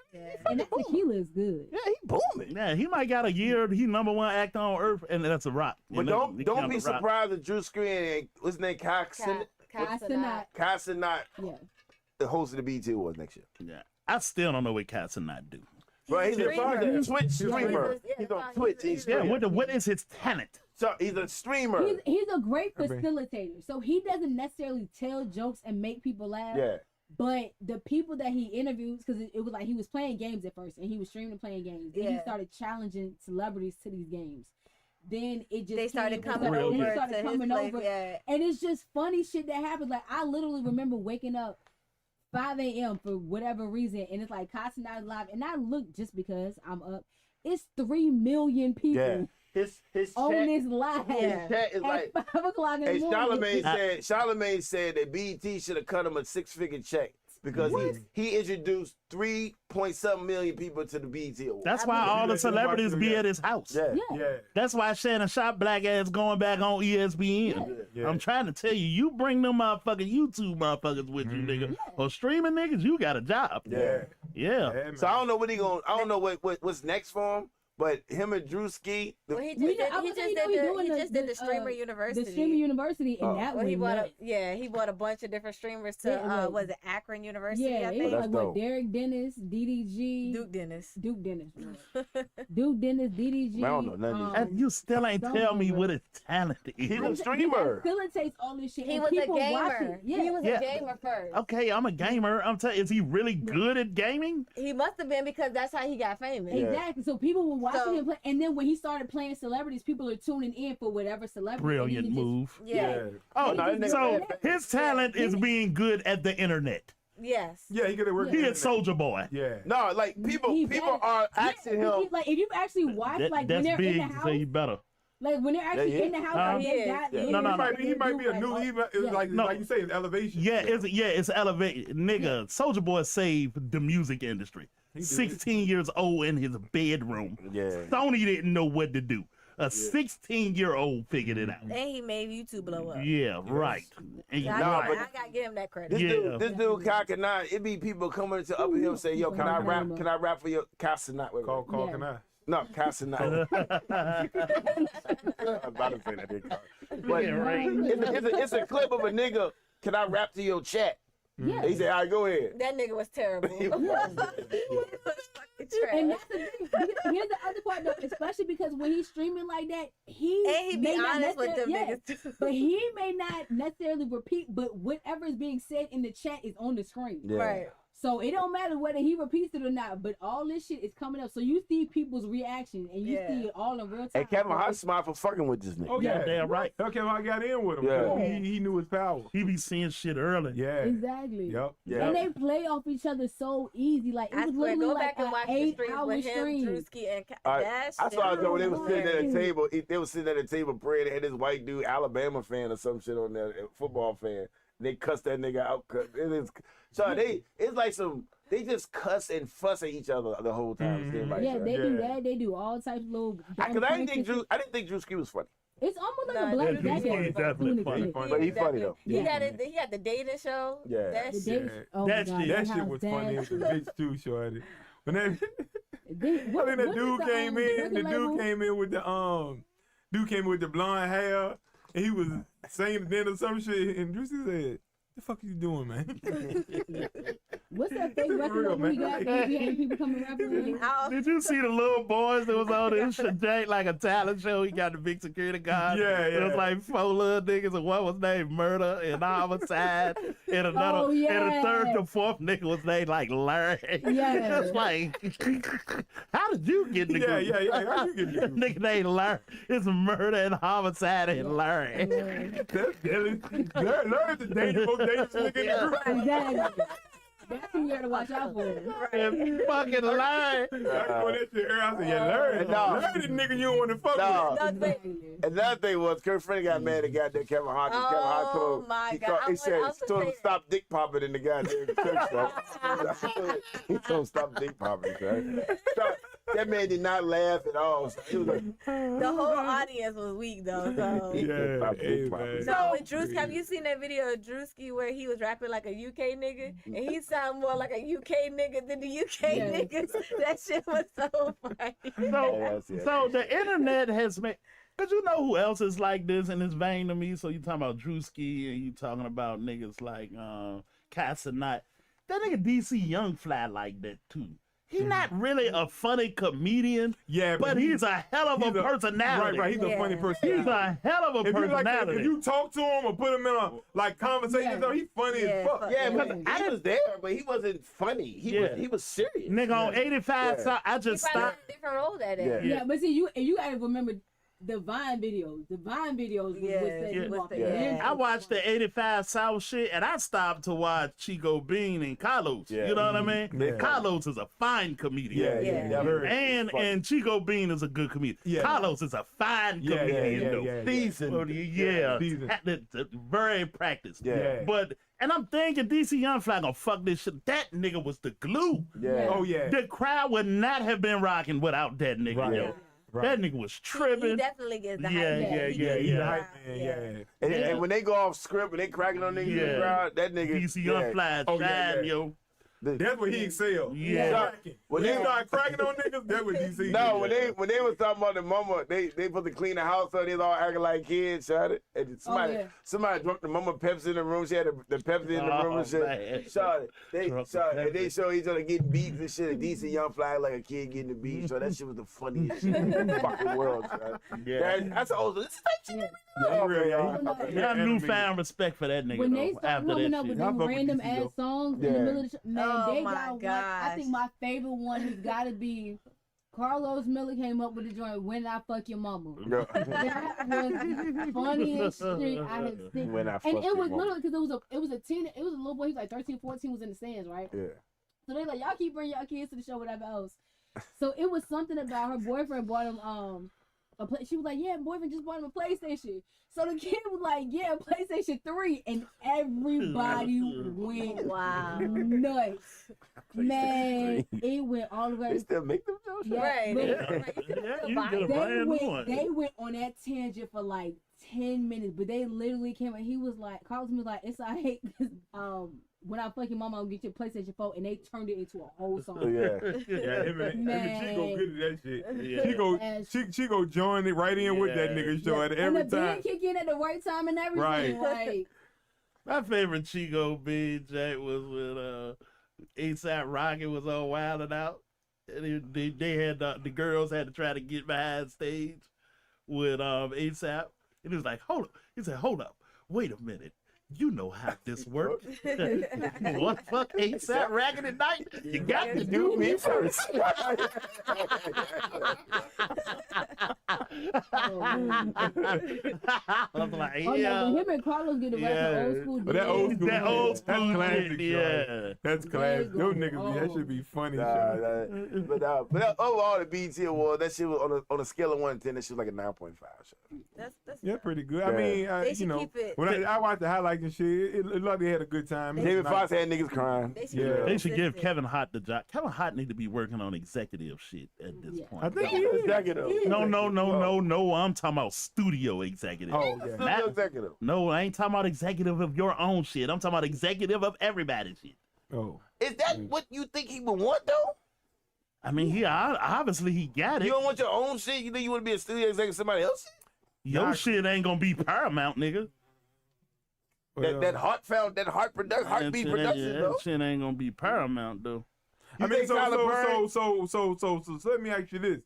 And that tequila is good. Yeah, he booming. Yeah, he might got a year. He #1 actor on earth, and that's a rock. But And don't he be count the rock. surprised if Drew Screen and what's his name, Casanat. Casanat, Yeah. the host of the BET Awards next year. Yeah, I still don't know what Cats and not do. Bro, he's a streamer. Twitch streamer. Yeah, He's no, on Twitch. He's Yeah, streaming. what is his talent? So he's a streamer. He's a great I mean- facilitator. So he doesn't necessarily tell jokes and make people laugh. Yeah. But the people that he interviews, because it was like he was playing games at first, and he was streaming and playing games. Then he Yeah. started challenging celebrities to these games. Then it just They started came- coming Real over good. He started to his coming place. over. Yeah. And it's just funny shit that happens. Like I literally remember waking up 5 a.m. for whatever reason, and it's like Casanat live, and I look just because I'm up. It's 3 million people Yeah. His on chat, this live Yeah. chat is at like, 5 o'clock in the hey, morning. Charlamagne said that BET should have cut him a 6-figure check because he introduced 3.7 million people to the BET Awards. That's why all the celebrities be at his house. Yeah. Yeah. Yeah. That's why Shannon Sharp black ass going back on ESPN. Yeah. I'm trying to tell you, you bring them motherfucking YouTube motherfuckers with you, nigga. Or streaming niggas, you got a job. Yeah. Yeah. man. So I don't know what he going. I don't know what's next for him. But him and Drew Ski, Well, he We just know- did, I he was just saying, did you know, he the, doing he just did the the, streamer uh, university. The streaming university, and Oh. that Well, he went bought nuts. he bought a bunch of different streamers to Yeah, like- was it Akron University? Yeah, I it was think. That's like what dope. Derek Dennis, DDG, Duke Dennis. Duke Dennis, Duke Dennis, DDG. Man, I don't know none of these And you still ain't Don't tell me know. what his talent He's is. a streamer. He facilitates all this shit. He and was a people watch gamer. it. Yeah. He was Yeah. a gamer first. Okay, I'm a gamer. I'm telling you, is he really good at gaming? He must have been because that's how he got famous. Yeah. Exactly. So people were watching So- him play, and then when he started playing celebrities, people are tuning in for whatever celebrity. and Brilliant he just- move. Yeah. Oh, no, that nigga so bad. his talent is being good at the internet. Yes. Yeah, he could have worked. He in is Soldier Boy. Yeah. No, like people He people better. are asking Yeah, him. like if you actually watch, like when That's they're big in the to house, say you better. like when they're actually Yeah, in the house, yeah. like, He they is. got Yeah. in No, no, there, no. like, He they might do, be a like, new. all- It's like No. like you say, it's elevation. Yeah, it's elevated. Nigga, Soldier Boy saved the music industry. He did. 16 years old in his bedroom. Yeah. Sony didn't know what to do. A 16-year-old figured it out. And he made YouTube blow up. Yeah, right. And I, No, gotta- but- I gotta give him that credit. Yeah. This dude, Casanat, it be people coming to up to him and say, "Yo, can I rap? Can I rap for your Casanat?" Wait, Call Yeah. can I? No, Casanat. I'm about to say that. But Yeah, right. it's a clip of a nigga. Can I rap to your chat? Yeah. He said, "All right, go ahead." That nigga was terrible. He was. He was fucking trash. And that's the thing. Here's the other part, though, especially because when he's streaming like that, he And he be may not honest with them necessarily- niggas too. But he may not necessarily repeat, but whatever is being said in the chat is on the screen. Yeah. Right. So it don't matter whether he repeats it or not, but all this shit is coming up. So you see people's reaction, and you Yeah. see it all in real time. And Kevin Hart smart for fucking with this nigga. Oh Yeah, yeah, damn right. Okay, well, I got in with him. Yeah. He knew his power. He be seeing shit early. Yeah. Exactly. Yep. Yeah. And they play off each other so easy. Like it I was swear, literally go like back and watch the an streams 8-hour with him, stream. Drewski, and All right. that I saw shit it when they was was sitting at a hilarious. table. They was sitting at a table praying. They had this white dude, Alabama fan or some shit on there, a football fan. They cussed that nigga out. It is, so it's like they just cuss and fuss at each other the whole time. Mhm. Yeah, they do Yeah. that. They do all types of little. Because I didn't think Drew Ski was funny. It's almost like Nah, a black Drewski jacket. is definitely funny. But he funny though. He Yeah. got the dating show. Yeah. That The shit. day- oh That my God, shit- That shit house, was that funny as a shit. bitch too, shorty. When that, Then I what- think that what dude is came in. record The label? dude came in with the blonde hair, and he was singing then or some shit. And Drewski said, "The fuck you doing, man?" What's that fake For record real, label he man. got? He had people coming rapping with him. Oh, Did you see the little boys that was on this shit, like a talent show? He got the big security guard. Yeah, It was yeah. like 4 little niggas, and one was named Murder and Homicide, and another, Oh, and the yeah. third, the fourth nigga was named like Larry. Yeah. It's like, how did you get in the Yeah, group? yeah, yeah. How you get the group? Nigga named Larry. It's Murder and Homicide and Larry. Learn to date the most They just look at the group. Exactly. That's who you gotta watch out for. You fucking lying. I know that shit earlier. I said, yeah, Larry. No. Larry the nigga you don't want to fuck No. with. Exactly. Another thing was Kurt Franklin got mad at goddamn Kevin Hart. Kevin Hart told my he, God. called, I he said was he told him saying to stop dick popping in the goddamn church. Right? He told him to stop dick popping. Right? So, that man did not laugh at all. So he was like, The whole audience was weak though. So. Yeah, hey, popping. man. No, with Drewski, have you seen that video of Drewski where he was rapping like a UK nigga and he sounded more like a UK nigga than the UK Yeah. niggas? That shit was so funny. So the internet has made, because you know who else is like this and is vain to me. So you talking about Drewski and you talking about niggas like Casanat. That nigga DC Young Fly like that too. He not really a funny comedian, Yeah, but he's a hell of a personality. Right. He's a funny person. He's a hell of a If you personality. if you talk to him or put him in a like conversation, Yeah. he's funny Yeah, as fuck. yeah, Yeah. but he was there, but he wasn't funny. He was serious. Nigga on 85, Yeah. so I He just probably stopped. had a different role that day. Yeah. Yeah, but see, you gotta remember the Vine videos. The Vine videos was Yeah, what set yeah. him off. Yeah. Then- I watched the 85 South shit and I stopped to watch Chico Bean and Carlos. Yeah. You know what I mean? Yeah. Carlos is a fine comedian. Yeah. Very And funny. and Chico Bean is a good comedian. Yeah. Carlos is a fine Yeah, comedian though. yeah. Decent. Well, yeah, Decent. very practiced. Yeah. But and I'm thinking DC Young Fly gonna fuck this shit. That nigga was the glue. Yeah. Oh yeah. The crowd would not have been rocking without that nigga. Right. Yo. Right. That nigga was He tripping. definitely gets the Yeah, hype. yeah, He yeah, gets He's yeah. a the hype hype, man. And, Yeah. and when they go off script and they cracking on niggas in Yeah. the crowd, that nigga. DC Young Fly Oh, yeah, shine, yeah. yo. That's where he excelled. Yeah. Cracking. When When they- they start cracking on niggas, that's what DC. No, did. when they was talking about the mama, they supposed to clean the house up. They was all acting like kids, shot it. And somebody drunk the mama Pepsi in the room. She had the Pepsi in the room and shit. man. Shot it. They Drunk shot the it. And they Pepsi. show each other getting beats and shit. And DC Young Fly like a kid getting the beat. So that shit was the funniest shit in the fucking world. Shot. Yeah. That's all. This is that shit. Yeah, he really- y'all. he- Got animated. newfound respect for that nigga When they though, start after coming that up shit. with Y'all them fuck with random DC ass though. songs in Yeah. the middle of the man, Oh they my got one. I think gosh. my favorite one has got to be Carlos Miller came up with the joint "When I Fuck Your Mama." That was the funniest shit I had seen. When I And fuck it your was mama. literally because it was a little boy. He was like 13, 14, was in the stands, right? Yeah. So they like, y'all keep bringing y'all kids to the show, whatever else. So it was something about her boyfriend bought him she was like, yeah, boyfriend just bought him a PlayStation. So the kid was like, yeah, PlayStation 3, and everybody went Wow. nuts. Man, it went all the They way. still make them jokes? Yeah, Right. but Yeah, you can get a brand new one. they went on that tangent for like 10 minutes, but they literally came and he was like, Carlos was like, it's alright, when I fuck your mama, I'll get your PlayStation 4, and they turned it into a whole song. Oh, yeah. Yeah, him and Man. Chico good at that shit. Yeah. Chico joined it right in with that Yeah. nigga show at And every the time. band kick in at the right time and everything. Right. Like, My favorite Chico BJ was with ASAP Rocky was all wilding out. And they had the girls had to try to get behind stage with ASAP. And he was like, hold up. He said, hold up. Wait a minute. You know how this works. What fuck ASAP Rocky tonight? You got to do me first. I was like, oh yeah, but yeah. him and Carlos get the rest Yeah. of old school. But that old school, That old that's school classic, shit, yeah. That's classic. They Those go niggas, that off. should be funny. Nah, shit. but overall, the BET Award, that shit was on a scale of 1 to 10, that shit was like a 9.5. That's Yeah, pretty good. I Yeah. mean, They you should know, keep it. when I watched the highlights and shit, it looked like they had a good time. David It's Fox nice. had niggas crying. They should, Yeah. keep it They should give consistent. Kevin Hart the job. Kevin Hart need to be working on executive shit at this Yeah. point. I think he is. Executive. No. I'm talking about studio executive. Oh, yeah. Studio That- executive. No, I ain't talking about executive of your own shit. I'm talking about executive of everybody's shit. Oh. Is that what you think he would want, though? I mean, he obviously he got You it. don't want your own shit? You think you want to be a studio executive of somebody else? Your shit ain't gonna be Paramount, nigga. Well, That heartbeat That production, shit, though. that shit ain't gonna be Paramount though. I mean, think Tyler Perry- so let me ask you this: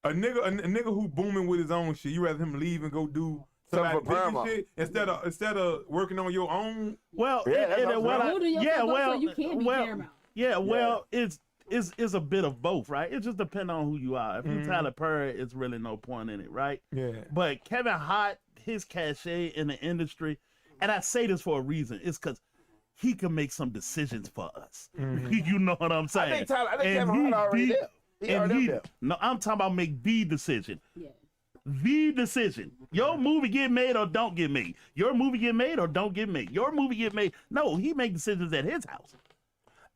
a nigga who booming with his own shit, you rather him leave and go do Something somebody for Paramount. shit instead of working on your own? Well, Yeah, that's what I'm saying. Building yourself yeah, up well, so you can't be well, Paramount. yeah, well, it's a bit of both, right? It just depends on who you are. If you Tyler Perry, it's really no point in it, right? Yeah. But Kevin Hart, his cachet in the industry, and I say this for a reason. It's because he can make some decisions for us. You know what I'm saying? I think Kevin And Hart already there. He already there. No, I'm talking about make the decision. Yeah. The decision. Your movie get made or don't get made. Your movie get made or don't get made. Your movie get made. No, he make decisions at his house.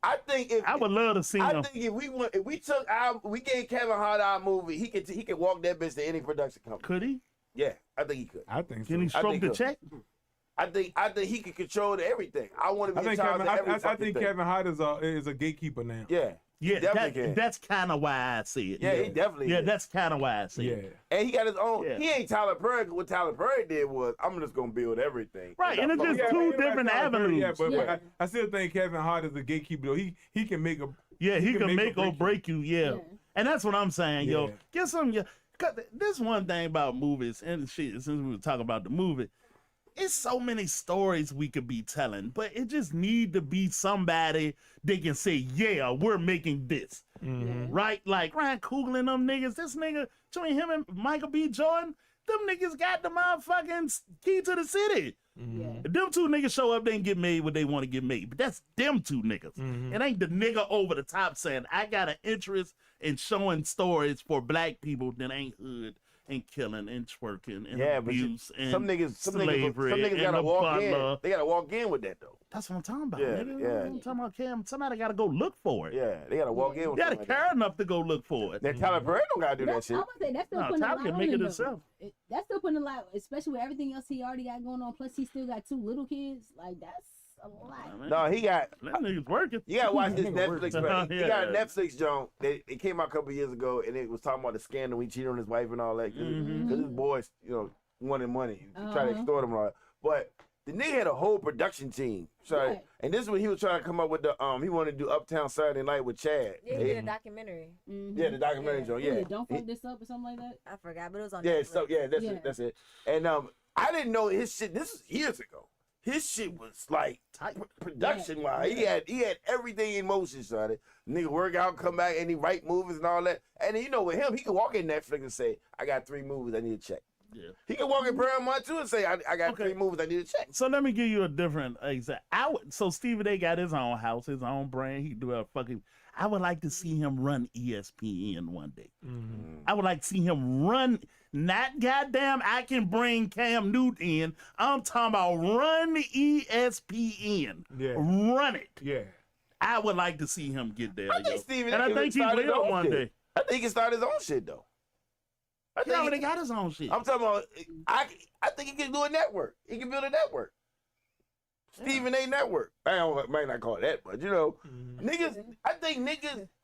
I think if I would love to see him. I think if we gave Kevin Hart our movie, he could walk that bitch to any production company. Could he? Yeah, I think he could. I think so. Can he stroke think the so. check? I think he could control everything. I want to be in charge of every I fucking think thing. Kevin Hart is a gatekeeper now. Yeah. Yeah, definitely can. that's kind of why I see it. Yeah, he definitely Yeah, is. that's kind of why I see Yeah. it. And he got his own. Yeah. He ain't Tyler Perry. What Tyler Perry did was, I'm just gonna build everything. Right, and it's just Yeah, two but different Tyler Perry, avenues. but Yeah. I still think Kevin Hart is a gatekeeper. Though. He can make a He can make or break you. Yeah. Yeah. And that's what I'm saying, yo. Yeah. Get some. Cause this one thing about movies and shit. Since we were talking about the movie, it's so many stories we could be telling, but it just need to be somebody they can say, yeah, we're making this. Right? Like Ryan Coogler and them niggas, this nigga, between him and Michael B. Jordan, them niggas got the motherfucking key to the city. Yeah. If them two niggas show up, they can get made what they want to get made. But that's them two niggas. It ain't the nigga over the top saying, I got an interest in showing stories for black people that ain't hood and killing and twerking and abuse and some niggas slavery gotta and the walk in. butler. They gotta walk in with that though. That's what I'm talking about, Yeah, nigga. yeah. I'm talking about Cam. Somebody got to go look for it. Yeah, they gotta walk in with They got to something care like enough to go look for it. that. Now Tyler Perry don't gotta do that That's, shit. I would say that's still No, putting a Tyler lot can on make him, it though. himself. That's still putting a lot, especially with everything else he already got going on. Plus, he still got 2 little kids. Like that's a lot. Man, No, he got. that nigga's working. You gotta watch this Nigga Netflix. working. Special. He got a Yeah. Netflix joint. It came out a couple years ago, and it was talking about the scandal. He cheated on his wife and all that. Because his boys, wanted money. He tried to extort him and all that. But the nigga had a whole production team. Sorry. Right. And this is when he was trying to come up with the he wanted to do Uptown Saturday Night with Chad. Yeah, he did a documentary. Yeah, the documentary joint. Yeah. Don't fuck this up or something like that. I forgot, but it was on Yeah, Netflix. so that's Yeah. it. That's it. And I didn't know his shit. This is years ago. His shit was like production wise. He had everything in motion, son. Nigga work out, come back, and he write movies and all that. And then, with him, he could walk in Netflix and say, I got 3 movies I need to check. Yeah. He could walk in Paramount too and say, I got 3 movies I need to check. So let me give you a different example. So Stephen A got his own house, his own brand. He do a fucking. I would like to see him run ESPN one day. I would like to see him run. Not goddamn, I can bring Cam Newton in. I'm talking about run ESPN. Yeah. Run it. Yeah. I would like to see him get there. I think Stephen and A. I think he started his will own one shit. day. I think he can start his own shit though. He already got his own shit. I'm talking about. I think he can do a network. He can build a network. Stephen A. Network. Might not call it that, but niggas.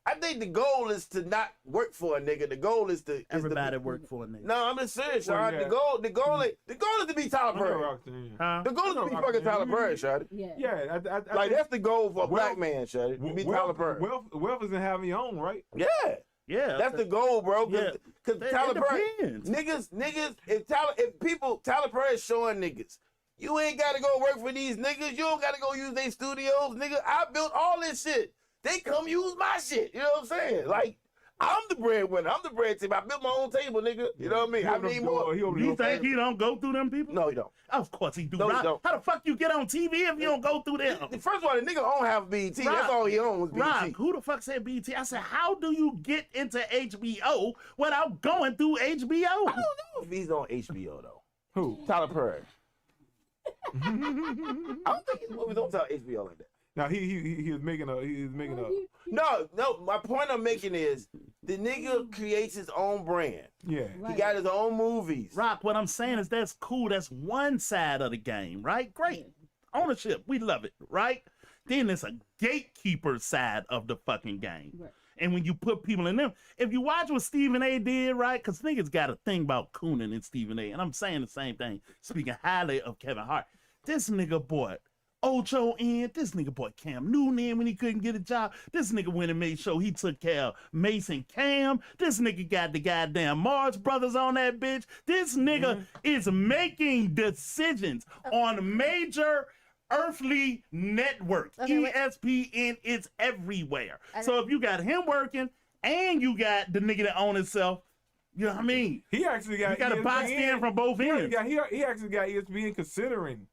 I think the goal is to not work for a nigga. The goal is to Everybody work for a nigga. No, I'm just serious, Well, Sean. yeah. The goal is to be Tyler Perry. Huh? The goal is to be fucking Tyler Perry, Shawty. Yeah. Yeah. I Like that's the goal for a Well, black man, Shawty. To be Tyler Perry. Wealth is in having your own, right? Yeah. Yeah. That's the goal, bro. Yeah. Cause It Tyler Perry, depends. niggas, if Tyler Perry is showing niggas, you ain't gotta go work for these niggas. You don't gotta go use their studios, nigga. I built all this shit. They come use my shit. You know what I'm saying? Like, I'm the breadwinner. I'm the bread team. I built my own table, nigga. You know what I mean? I need more. You think he don't go through them people? No, he don't. Of course he do. No, he Rob, don't. how the fuck you get on TV if you don't go through them? First of all, the nigga own half BET. Rob, That's all he owns, BET. Rob, who the fuck said BT? I said, how do you get into HBO without going through HBO? I don't know if he's on HBO though. Who? Tyler Perry. I don't think his movies don't tell HBO like that. Now he was making a No. My point I'm making is the nigga creates his own brand. yeah. He got his own movies. Rock, what I'm saying is that's cool. That's one side of the game, right? Great. Ownership. We love it, right? Then there's a gatekeeper side of the fucking game. Right. And when you put people in them, if you watch what Stephen A. did, right? Because niggas got a thing about Coonan and Stephen A. And I'm saying the same thing, speaking highly of Kevin Hart. This nigga bought Ocho in. This nigga bought Cam Newton in when he couldn't get a job. This nigga went and made sure he took care of Mason Cam. This nigga got the goddamn Marx Brothers on that bitch. This nigga is making decisions on major earthly networks. Okay, wait. ESPN is everywhere. I So if you got him working and you got the nigga that own himself, you know what I mean? He actually got. You got a box in from both ends. He actually got ESPN considering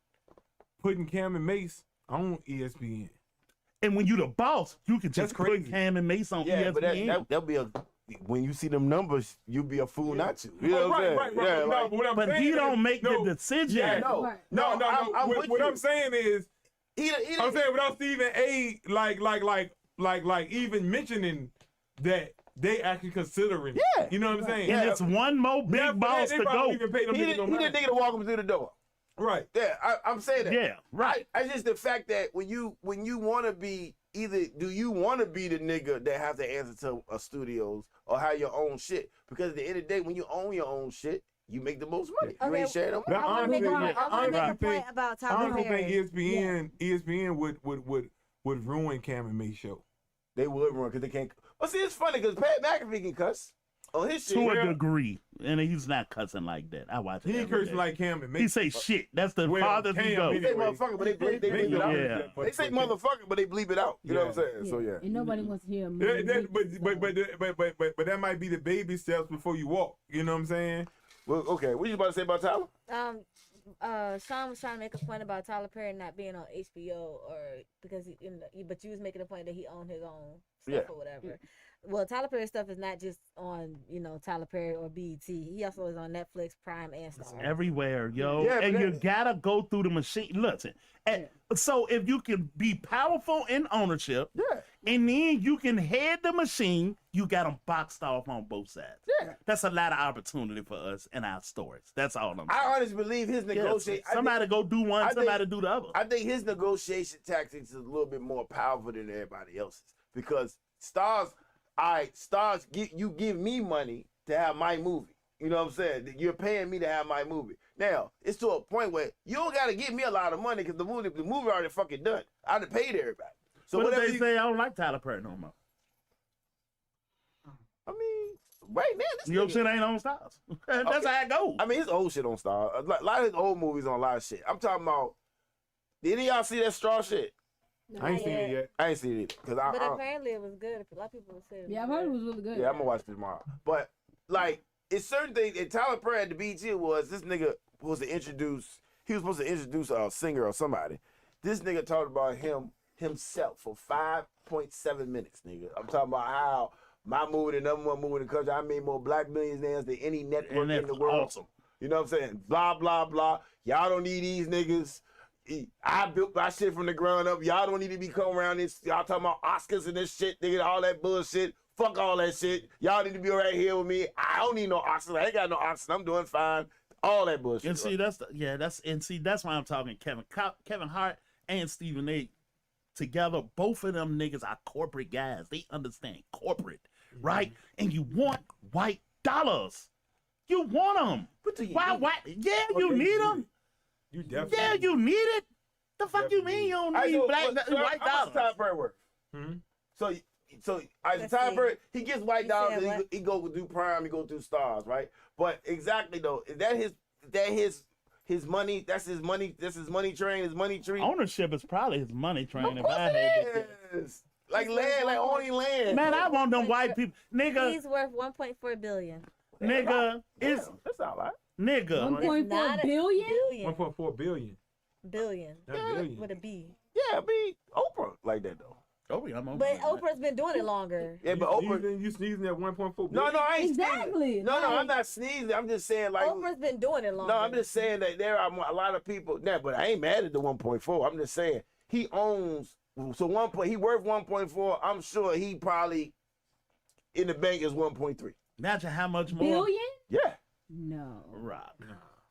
putting Cam and Mace on ESPN. And when you the boss, you can just That's crazy. put Cam and Mace on Yeah, ESPN. but that'll be a. When you see them numbers, you'll be a fool not to. You know what I'm saying? Right. Yeah, No, like, what I'm But saying he don't is- make no, the decision. Yeah, no, Right. no, I'm What, with what you. I'm saying is, He I'm saying without Stephen A. Like even mentioning that they actually considering. Yeah. You know what I'm saying? And it's one more big Yeah, but boss they to probably go. even pay them he niggas no the mind. nigga to walk him through the door. Right. Yeah, I'm saying that. Yeah, right. I just the fact that when you want to be either do you want to be the nigga that have to answer to studios or have your own shit? Because at the end of the day, when you own your own shit, you make the most money. You Okay. ain't sharing no Now, money. I want to make a honestly, point. I want to make a honestly point about I Tyler honestly Perry. think ESPN would ruin Cam and May's show. They would run because they can't. Well, see, it's funny because Pat McAfee can cuss on his shit. To a Yeah. degree. And he's not cussing like that. I watch it. He ain't every cursing day. like Cam and He Mace. say shit. That's the Well, farthest he Cam goes. They say anyway. motherfucker, but they bleep it out. Yeah. They say motherfucker, but they bleep it out. You know what I'm saying? So yeah. And nobody wants to hear him. But that might be the baby steps before you walk. You know what I'm saying? Well, okay. What you about to say about Tyler? Sean was trying to make a point about Tyler Perry not being on HBO or because but you was making a point that he owned his own stuff or whatever. Well, Tyler Perry stuff is not just on Tyler Perry or BET. He also is on Netflix, Prime, and Star. Everywhere, yo. Yeah, but and you that- gotta go through the machine. Listen. So if you can be powerful in ownership, Yeah. and then you can head the machine, you got them boxed off on both sides. Yeah. That's a lot of opportunity for us in our stories. That's all I'm saying. I honestly believe his Yes, negotiation. somebody go do one, I think- somebody do the other. I think his negotiation tactics is a little bit more powerful than everybody else's because Stars, you give me money to have my movie. You know what I'm saying? You're paying me to have my movie. Now it's to a point where you don't gotta give me a lot of money because the movie already fucking done. I done paid everybody. So What if whatever they say I don't like Tyler Perry no more? I mean, right now, this Your nigga- shit ain't on Stars. That's Okay. how it goes. I mean, his old shit on Star. A lot of his old movies on a lot of shit. I'm talking about. Did any of y'all see that Straw shit? I ain't seen it yet. I ain't seen it because But apparently it was good. A lot of people said it was Yeah, I've good. heard it was really good. Yeah, I'm gonna watch it tomorrow. But like, it's certain things. And Tyler Perry at the BET was this nigga was to introduce. He was supposed to introduce a singer or somebody. This nigga talked about himself for 5.7 minutes, nigga. I'm talking about how my movie, the number one movie in the country, I made more black millionaires than any network And in that's the world. awesome. You know what I'm saying? Blah blah blah. Y'all don't need these niggas. I built my shit from the ground up. Y'all don't need to be coming around this. Y'all talking about Oscars and this shit, nigga, all that bullshit. Fuck all that shit. Y'all need to be right here with me. I don't need no Oscars. I ain't got no Oscars. I'm doing fine. All that bullshit. And see, that's why I'm talking Kevin Hart and Stephen A. together. Both of them niggas are corporate guys. They understand corporate, right? And you want white dollars. You want them. What do you Why? need? Why? Yeah, you need them. You definitely. Yeah, you need it. The fuck you mean you don't need white How much Tyler dollars? Perry worth? Hmm? So Let's Tyler see. Perry, he gets white You dollars. said And what? he go do Prime. He go do Stars, right? But exactly though, is that his money? That's his money. That's his money train. His money tree. Ownership is probably his money train. Of If course I had it to- is. Like land, like owning land. Man, I want them white people. Nigga, He's worth 1.4 billion. nigga, it's That's all right. nigga. 1.4 Not a billion? 1.4 billion. Billion. Not billion. With a B. Yeah, I mean Oprah like that though. Oh, yeah, I'm on But that. Oprah's been doing it longer. Yeah, but Oprah. You sneezing at 1.4 billion? No, I ain't Exactly. sneezing. No, Like- I'm not sneezing. I'm just saying like. Oprah's been doing it longer. No, I'm just saying that there are a lot of people. Nah, but I ain't mad at the 1.4. I'm just saying he owns. So he worth 1.4. I'm sure he probably in the bank is 1.3. Imagine how much more. Billion? Yeah. No. Rob,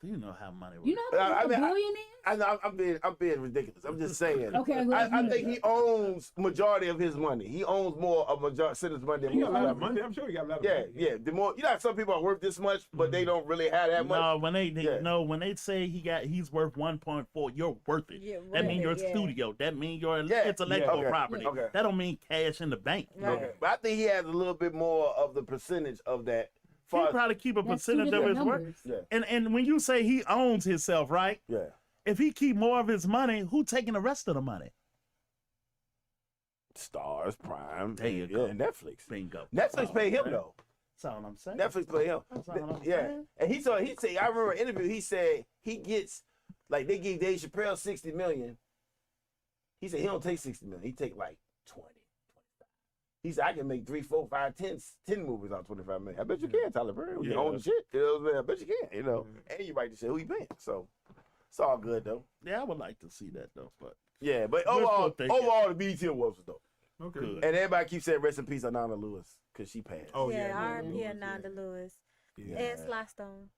do you know how money works? You know how much I a mean, billion is? I know I'm being ridiculous. I'm just saying. Okay, well, I you think know. he owns majority of his money. He owns more of majority of his money. Than He got a most lot of rappers. money. I'm sure he got a lot of Yeah, money. yeah. The more some people are worth this much, but they don't really have that much. No, when they Yeah. no, when they say he's worth 1.4, you're worth it. You're That mean your worth it, yeah. studio. That mean your Yeah. intellectual Okay. property. Okay. That don't mean cash in the bank. Right. Okay. But I think he has a little bit more of the percentage of that. He Far as- probably keep a That's two percentage of different his work. numbers. Yeah, And when you say he owns himself, right? yeah. If he keep more of his money, who taking the rest of the money? Stars, Prime, There you yeah, go. Netflix. Bingo. Netflix pay him man. though. That's all I'm saying. Netflix pay him. That's all I'm Yeah, saying. and he said I remember an interview. He said he gets Like they gave Dave Chappelle 60 million. He said he don't take 60 million. He take like 20, 25. He said I can make 3, 4, 5, 10 movies on 25 million. I bet you can, Tyler Perry. You own the shit. You know what I'm saying? I bet you can. You know, and you write the shit. Who you paying? So it's all good though. Yeah, I would like to see that though, but Yeah, but We're overall, still thinking. the BET Awards was dope. Okay. Good. And everybody keeps saying rest in peace Ananda Lewis because she passed. Oh, yeah, yeah, R.I.P. yeah. Ananda Lewis Yeah. and Sly Stone.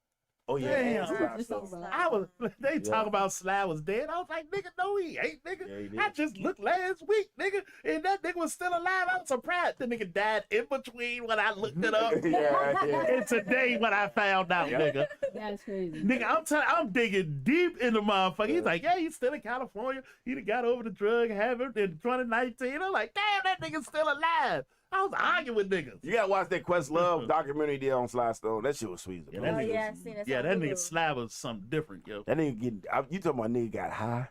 Oh yeah, Damn. and Sly Just Stone. over. I was. They talk about Sly was dead. I was like, nigga, no, he ain't, nigga. Yeah, he did. I just looked last week, nigga, and that nigga was still alive. I was surprised the nigga died in between when I looked it up. yeah. And today when I found out, nigga. That's crazy. Nigga, I'm digging deep in the motherfucker. He's like, yeah, he's still in California. He done got over the drug habit in 2019. I'm like, damn, that nigga's still alive. I was arguing with niggas. You gotta watch that Questlove documentary there on Sly Stone. That shit was sweet. Yeah, Yeah, that Oh nigga yeah, I was- seen it. Yeah, that nigga Sly was something different, yo. that nigga getting. You talking about nigga got high?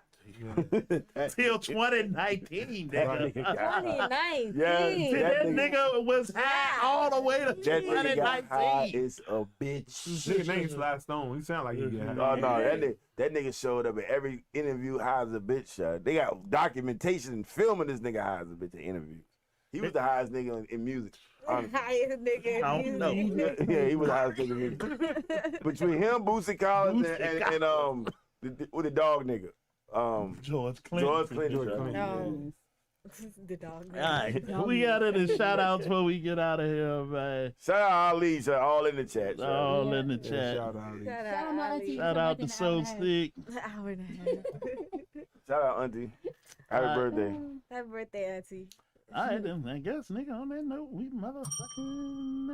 Till 2019, That nigga. nigga got high. 2019. Yeah, Till that that nigga- nigga was high all the way to That nigga got high 2019. is a bitch. Nigga name Sly Stone. He sound like he get Oh no, that nigga showed up at every interview high as a bitch. They got documentation filming this nigga high as a bitch at interviews. He was the highest nigga in music. honestly. Highest nigga. I don't know. Yeah, he was the highest nigga in music. Between him, Boosie Collins, and with the dog nigga. George Clinton. George Clinton. No. The dog. All right, we got it in shout outs before we get out of here, man. Shout out Ali, shout all in the chat. shout out. All in the Yeah, chat. shout out. Ali. Shout Shout out out, my Ali. auntie. Shout out to So Sick. Hour and a half. Shout out Auntie. Happy birthday. Happy birthday, Auntie. All right, then, I guess, nigga, on that note, we motherfucking.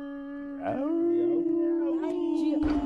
G-